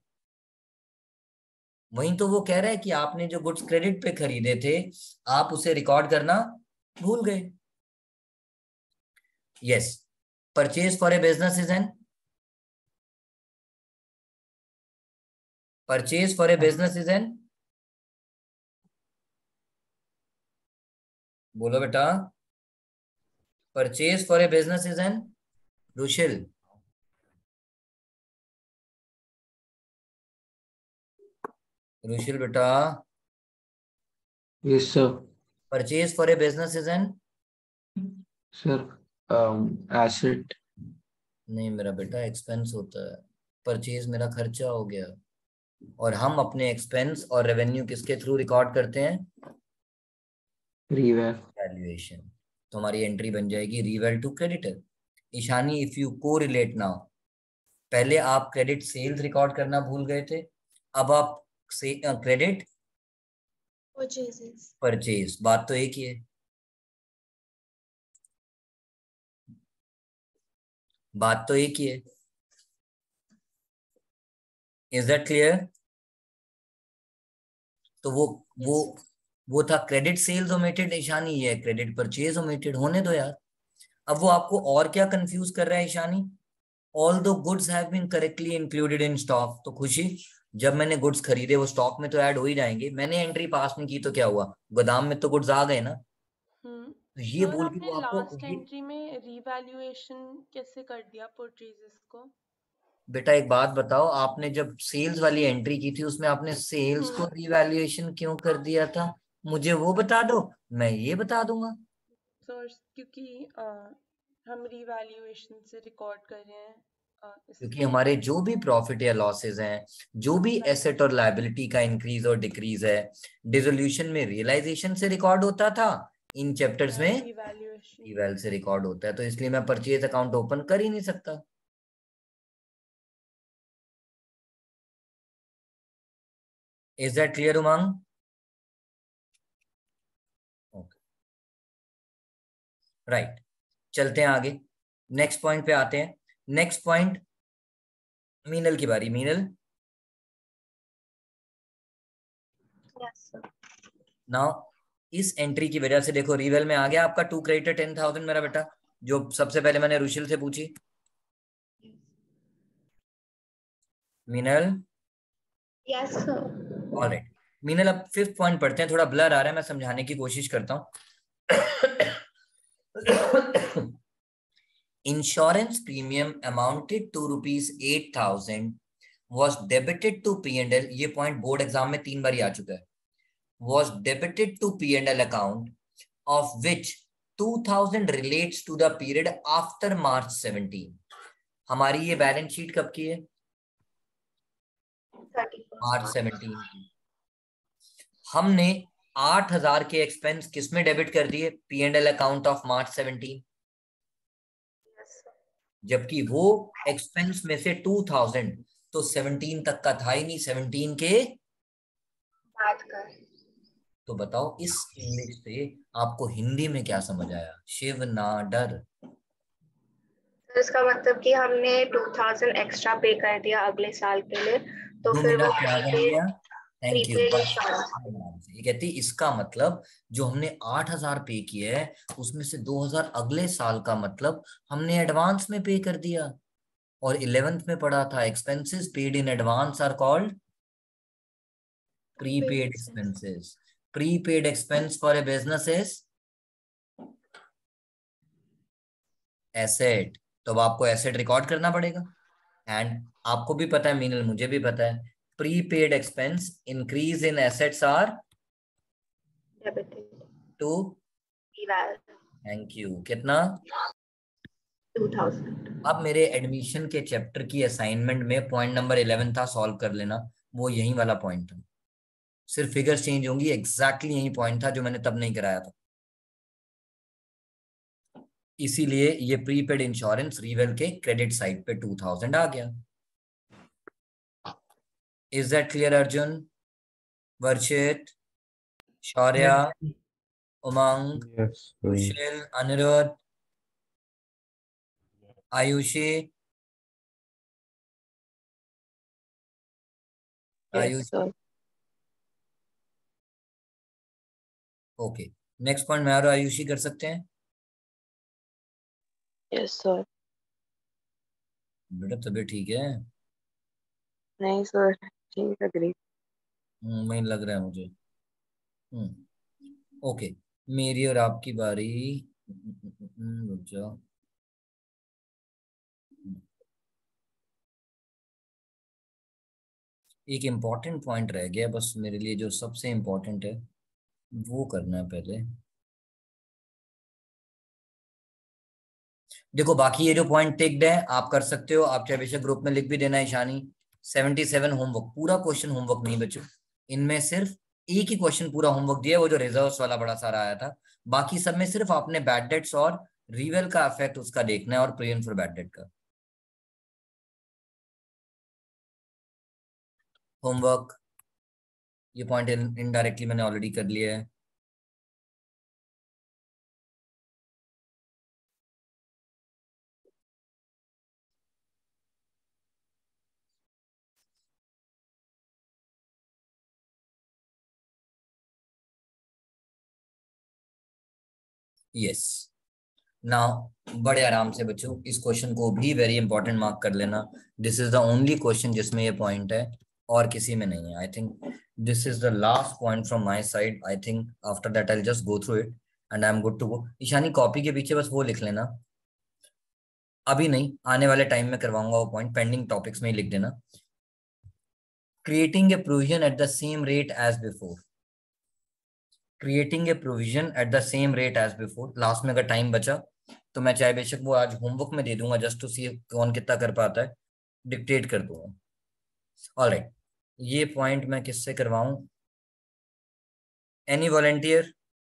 वहीं तो वो कह रहा है कि आपने जो गुड्स क्रेडिट पे खरीदे थे आप उसे रिकॉर्ड करना भूल गए। Yes, purchase for a business is an purchase for a business is an बोलो बेटा, purchase for a business is an Rushil. Rushil बेटा। Yes sir. Purchase for a business is an Sir, asset. नहीं मेरा बेटा, एक्सपेंस होता है। परचेज मेरा खर्चा हो गया, और हम अपने एक्सपेंस और रेवेन्यू किसके थ्रू रिकॉर्ड करते हैं? Revaluation. तो हमारी एंट्री बन जाएगी reval to creditor. Ishani, if you correlate now, पहले आप क्रेडिट सेल्स रिकॉर्ड करना भूल गए थे, अब आप क्रेडिट परचेज, बात तो एक ही है। बात तो एक ही है। Is that clear? तो वो था क्रेडिट सेल्स ओमिटेड, ईशानी ये क्रेडिट परचेज ओमिटेड। होने दो यार। अब वो आपको और क्या कंफ्यूज कर रहा है Ishani? All the goods have been correctly included in stock. तो खुशी, जब मैंने गुड्स खरीदे वो स्टॉक में तो ऐड हो ही जाएंगे, मैंने एंट्री पास नहीं की तो क्या हुआ? गोदाम में तो गुड्स आ गए ना। तो ये बोल के वो आपको लास्ट एंट्री में रीवैल्यूएशन कैसे कर दिया परचेजेस को? बेटा एक बात बताओ, आपने जब सेल्स वाली एंट्री की थी उसमें आपने सेल्स को रीवैल्यूएशन क्यों कर दिया था? मुझे वो बता दो, मैं ये बता दूंगा। सर क्योंकि हम रीवैल्यूएशन से रिकॉर्ड कर रहे हैं, क्योंकि हमारे जो भी प्रॉफिट या लॉसेज हैं, जो भी एसेट और लायबिलिटी का इंक्रीज और डिक्रीज है, डिसोल्यूशन में रियलाइजेशन से रिकॉर्ड होता था, इन चैप्टर्स में रीवैल से रिकॉर्ड होता है। तो इसलिए मैं परचेज अकाउंट ओपन कर ही नहीं सकता। Is that clear Umang? Right, चलते हैं आगे, नेक्स्ट पॉइंट पे आते हैं। नेक्स्ट पॉइंट मीनल की बारी। मीनल, नाउ इस एंट्री की वजह से देखो रीवेल में आ गया आपका टू क्रेडिटर 10,000 मेरा बेटा, जो सबसे पहले मैंने रुशिल से पूछी। Meenal? Yes sir. Alright Meenal, अब 5th पॉइंट पढ़ते हैं। थोड़ा ब्लर आ रहा है, मैं समझाने की कोशिश करता हूं। Insurance premium amounted to rupees 8,000 was debited to P&L। ये पॉइंट बोर्ड एग्जाम में 3 बार आ चुका है। Was debited to P&L account, of which 2,000 relates to the period after March 17। हमारी ये बैलेंस शीट कब की है? मार्च 17 की। हमने 8,000 के एक्सपेंस किसमें डेबिट कर दिए? P&L अकाउंट ऑफ मार्च 17, जबकि वो एक्सपेंस में से 2,000 तो 17 तक का था ही नहीं, 17 के बात कर। तो बताओ इस इंग्लिश से आपको हिंदी में क्या समझ आया? शिव ना डर। तो इसका मतलब कि हमने 2000 एक्स्ट्रा पे कर दिया अगले साल के लिए, तो 2 फिर वो मिनट क्या कर दिया? Thank you. प्रीपेड बस इंश्योरेंस। ये कहती इसका मतलब जो हमने 8,000 पे किया है उसमें से 2,000 अगले साल का मतलब हमने एडवांस में पे कर दिया। और 11th में पढ़ा था expenses paid in advance are called prepaid expenses. Prepaid expense for a business is asset. तो अब आपको एसेट रिकॉर्ड करना पड़ेगा। एंड आपको भी पता है मीनल, मुझे भी पता है, prepaid expense increase in assets are to thank you कितना 2000। अब मेरे एडमिशन के चैप्टर की असाइनमेंट में पॉइंट नंबर 11 था, सॉल्व कर लेना, वो यही वाला पॉइंट था। सिर्फ फिगर्स चेंज होंगी, एग्जैक्टली यही पॉइंट था जो मैंने तब नहीं कराया था। इसीलिए ये प्रीपेड इंश्योरेंस रीवेल के क्रेडिट साइड पे 2000 आ गया। Is that clear Arjun, Varshit, Shaurya, Umang, Sushil, Aniruddh, Ayushi? Ayushi okay. Next point मैं और आयुषी कर सकते हैं? Yes sir. बेटा तबीयत ठीक है? नहीं सर, ठीक लग रही। वही लग रहा है मुझे। ओके, मेरी और आपकी बारी। रुक जाओ। एक इम्पॉर्टेंट पॉइंट रह गया बस मेरे लिए, जो सबसे इम्पोर्टेंट है वो करना है पहले। देखो बाकी ये जो पॉइंट टिक्ड है आप कर सकते हो, आप चाहे बेशक ग्रुप में लिख भी देना। ईशानी 77 होमवर्क, पूरा क्वेश्चन होमवर्क नहीं बच्चों, इनमें सिर्फ एक ही क्वेश्चन पूरा होमवर्क दिया, वो जो रिजर्व्स वाला बड़ा सारा आया था। बाकी सब में सिर्फ आपने बैड डेट्स और रिवेल का इफेक्ट उसका देखना है और प्रियन फॉर बैड डेट का होमवर्क। ये पॉइंट इनडायरेक्टली मैंने ऑलरेडी कर लिया है। यस नाउ बड़े आराम से बच्चों इस क्वेश्चन को भी वेरी इंपॉर्टेंट मार्क कर लेना। This is the only question जिसमें ये पॉइंट है और किसी में नहीं है। I think this is the last point from my side. I think after that I will just go through it and I am good to go. Ishani copy के पीछे बस वो लिख लेना, अभी नहीं आने वाले टाइम में करवाऊंगा वो पॉइंट, पेंडिंग टॉपिक्स में ही लिख देना। Creating a provision at the same rate as before. Creating a provision at the same rate as before. Last में अगर टाइम बचा तो मैं चाहे बेशक वो आज होमवर्क में दे दूंगा, जस्ट टू सी कौन कितना कर पाता है, डिक्टेट कर दूंगा। ऑलराइट, ये पॉइंट मैं किससे करवाऊं? Any volunteer?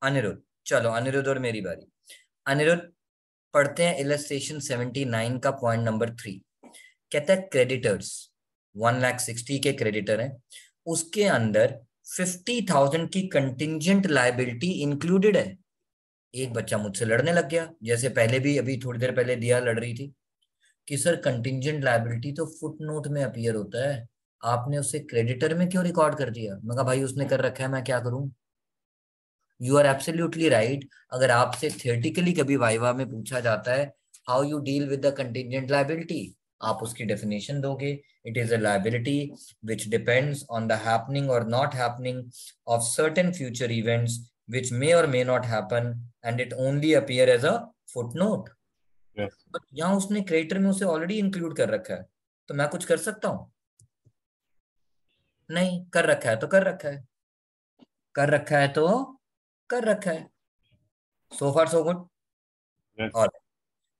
अनिरुद्ध, चलो अनिरुद्ध और मेरी बारी। अनिरुद्ध पढ़ते हैं इलस्ट्रेशन 79 का पॉइंट नंबर 3। कहता है क्रेडिटर्स 1,60,000 के क्रेडिटर हैं, उसके अंदर 50,000 की कंटिंजेंट लायबिलिटी इंक्लूडेड है। एक बच्चा मुझसे लड़ने लग गया, जैसे पहले भी अभी थोड़ी देर पहले दिया लड़ रही थी कि सर कंटिंजेंट लायबिलिटी तो फुटनोट में अपीयर होता है, आपने उसे क्रेडिटर में क्यों रिकॉर्ड कर दिया? मैं कहा भाई उसने कर रखा है, मैं क्या करूं। You are absolutely right. अगर आपसे थियोरेटिकली कभी वाइवा में पूछा जाता है how you deal with the contingent liability, आप उसकी डेफिनेशन दोगे, it is a liability which depends on the happening or not happening of certain future events which may or may not happen and it only appear as a footnote. Yes. But यहाँ उसने क्रेडिटर में उसे ऑलरेडी इंक्लूड कर रखा है, तो मैं कुछ कर सकता हूँ? नहीं, कर रखा है तो कर रखा है, कर रखा है तो कर रखा है। So far so good. Yes. All right.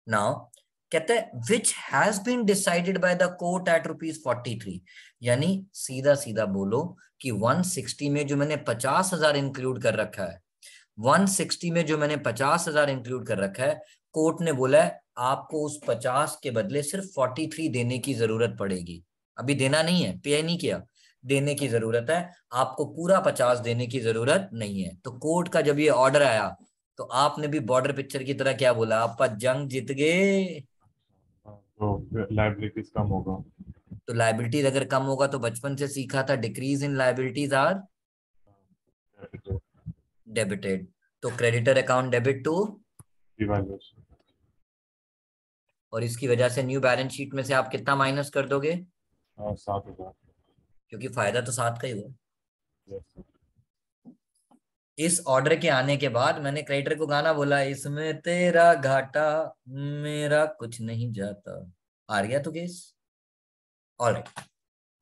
Now कहते हैं which has been decided by the court at ₹43, यानी सीधा सीधा बोलो कि 160 में जो मैंने 50,000 इंक्लूड कर रखा है, 160 में जो मैंने 50,000 इंक्लूड कर रखा है, कोर्ट ने बोला है आपको उस 50 के बदले सिर्फ 43 देने की जरूरत पड़ेगी। अभी देना नहीं है, पे नहीं किया, देने की जरूरत है, आपको पूरा 50 देने की जरूरत नहीं है। तो कोर्ट का जब ये ऑर्डर आया तो आपने भी बॉर्डर पिक्चर की तरह क्या बोला, आपका जंग जीत गए। तो लायबिलिटीज कम होगा। तो लायबिलिटीज अगर कम होगा तो बचपन से सीखा था decrease in liabilities are debited. तो creditor account debit to devaluation, और इसकी वजह से न्यू बैलेंस शीट में से आप कितना माइनस कर दोगे? 7,000, क्योंकि फायदा तो 7 का ही हुआ। yes, इस ऑर्डर के आने के बाद मैंने क्रेडिटर को गाना बोला, इसमें तेरा घाटा मेरा कुछ नहीं जाता। आ गया तो case. Alright,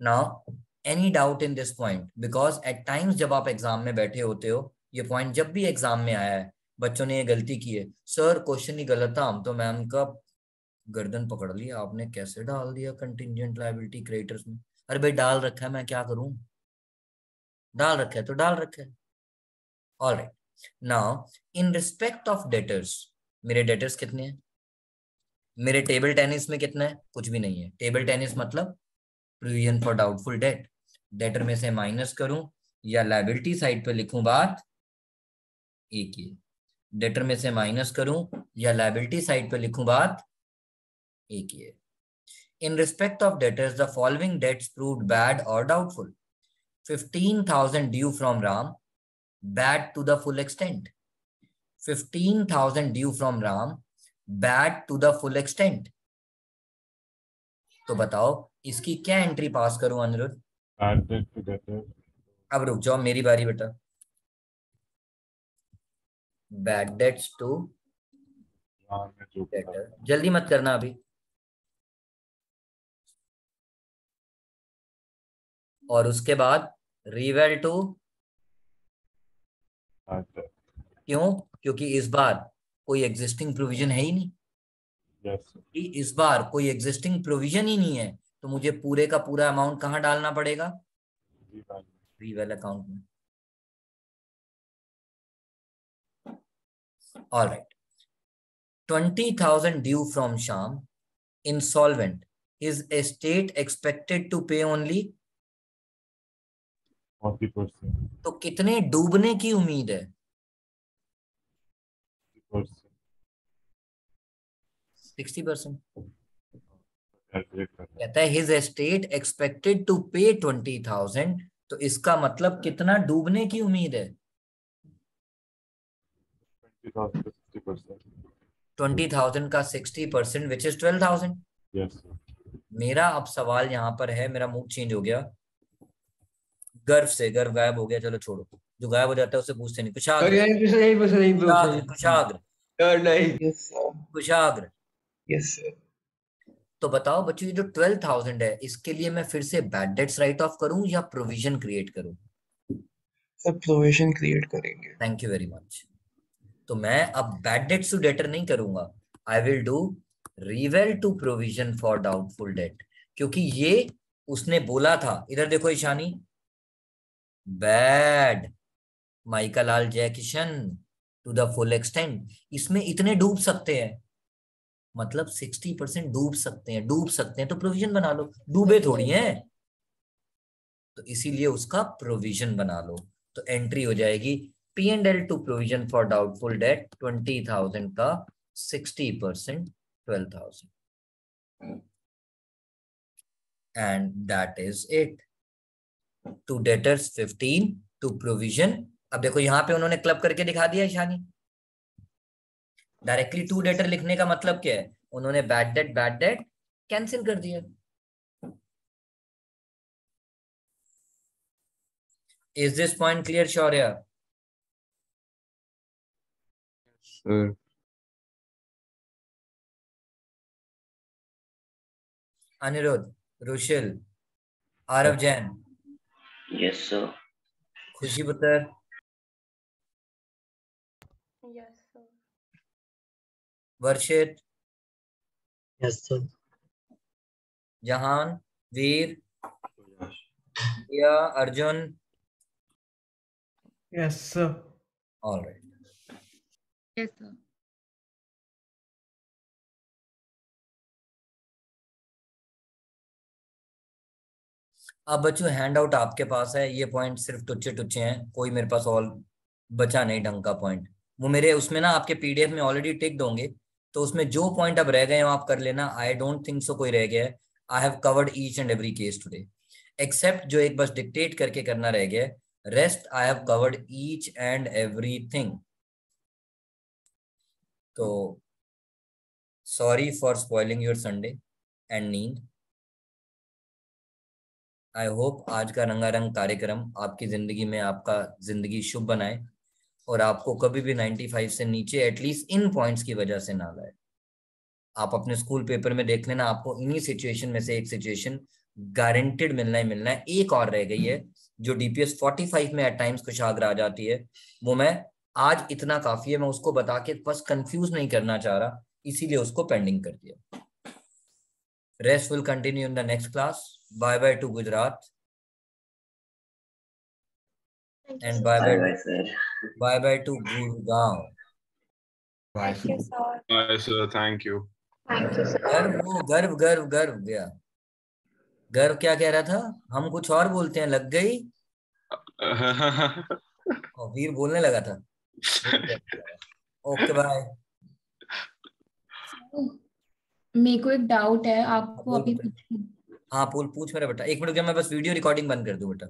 now any doubt in this point, because at times जब आप एग्जाम में बैठे होते हो, ये पॉइंट जब भी एग्जाम में आया है, बच्चों ने ये गलती की है, सर क्वेश्चन ही गलत था, हम तो मैम का गर्दन पकड़ लिया, आपने कैसे डाल दिया कंटिंजेंट लायबिलिटी क्रेडिटर्स में। अरे भाई डाल रखा है, मैं क्या करूं, डाल रखा है तो डाल रखा है। Alright, now in respect of debtors, मेरे डेटर्स कितने हैं? मेरे टेबल टेनिस में कितना है? कुछ भी नहीं है। टेबल टेनिस मतलब provision for doubtful date. Debtor में से माइनस करूं या लायबिलिटी साइड पे लिखूं, बात एक ही है। डेटर में से माइनस करूं या लायबिलिटी साइड पे लिखूं, बात एक ही है। In respect of debtors, the following debts proved bad or doubtful. 15,000 due from Ram, bad to the full extent. 15,000 due from Ram, bad to the full extent. तो बताओ इसकी क्या एंट्री पास करूं Anirudh? Add that to debtor. अब रुक जाओ, मेरी बारी बेटा। Bad debts to debtor, जल्दी मत करना अभी। और उसके बाद रिवेल टू, क्यों? क्योंकि इस बार कोई एग्जिस्टिंग प्रोविजन है ही नहीं। yes, इस बार कोई एग्जिस्टिंग प्रोविजन ही नहीं है, तो मुझे पूरे का पूरा अमाउंट कहाँ डालना पड़ेगा? रिवेल अकाउंट में। Alright, 20,000 due from Shyam, insolvent, is estate expected to pay only 40%, तो कितने डूबने की उम्मीद है? 60%। कहता है हिज एस्टेट एक्सपेक्टेड टू पे 20,000, तो इसका मतलब कितना डूबने की उम्मीद है? 20,000 का 60% विच इज 12,000। yes, मेरा अब सवाल यहाँ पर है, मेरा मूड चेंज हो गया, गर्व से गर्व गायब हो गया, चलो छोड़ो, जो गायब हो जाता है उससे पूछते नहीं। कुशाग्र, यस सर। तो बताओ बच्चों, ये जो 12,000 है, इसके लिए मैं फिर से बैड डेट्स राइट ऑफ करूं या प्रोविजन क्रिएट करूं? सब प्रोविजन क्रिएट करेंगे। Thank you very much. तो मैं अब बैड डेट्स टू डेटर नहीं करूंगा, I will do reval to provision for doubtful debt, क्योंकि ये उसने बोला था। इधर देखो ईशानी, बैड माइका लाल Jai Kishan to the full extent, इसमें इतने डूब सकते हैं, मतलब 60% डूब सकते हैं। डूब सकते हैं तो प्रोविजन बना लो, डूबे थोड़ी हैं, तो इसीलिए उसका प्रोविजन बना लो। तो एंट्री हो जाएगी P&L to provision for doubtful debt 20,000 का 60% 12,000, and that is it. To debtors 15, to provision. अब देखो यहाँ पे उन्होंने क्लब करके दिखा दिया ईशानी। डायरेक्टली टू डेटर लिखने का मतलब क्या है? उन्होंने बैड डेट कैंसिल कर दिया। Is this point clear Shaurya? Sir Aniruddh, Rushil, Aarav Jain, yes sir, Khushi पुत्र, yes sir, Varshit, Yes, sir. जहान, वीर, दिया, Arjun. Yes, sir. All right. Yes, sir. अब बच्चों हैंड आउट आपके पास है. ये पॉइंट सिर्फ टुच्चे टुच्चे हैं, कोई मेरे पास और बचा नहीं ढंग का पॉइंट. वो मेरे उसमें ना आपके पीडीएफ में ऑलरेडी टिक दोगे, तो उसमें जो पॉइंट अब रह गए हो आप कर लेना. आई डोंट थिंक सो कोई रह गया है. I have covered each and every case today, except जो एक बस डिक्टेट करके करना रह गया है. Rest I have covered each and everything. तो sorry for spoiling your Sunday and नींद. आई होप आज का रंगारंग कार्यक्रम आपकी जिंदगी में आपका जिंदगी शुभ बनाए और आपको कभी भी 95 से नीचे एटलीस्ट इन पॉइंट्स की वजह से ना लाए. आप अपने स्कूल पेपर में देख लेना, आपको इन्हीं सिचुएशन में से एक सिचुएशन गारंटेड मिलना ही मिलना है. एक और रह गई है जो DPS 45 में एट टाइम्स कुशाग्र आ जाती है. वो मैं आज इतना काफी है, मैं उसको बता के बस कंफ्यूज नहीं करना चाह रहा, इसीलिए उसको पेंडिंग कर दिया. Rest will continue in the next class. Bye bye to Gujarat. And bye bye. Bye, sir. Bye bye to Gurgaon. Thank you, sir. Bye, sir. Thank you. Thank you, sir. गर्व गया. गर्व क्या कह रहा था? हम कुछ और बोलते हैं, लग गई. और वीर बोलने लगा था. Okay bye. मेरे को एक डाउट है, आपको अभी हाँ पूछ मेरा बेटा. एक मिनट, मैं बस वीडियो रिकॉर्डिंग बंद कर दूं बेटा.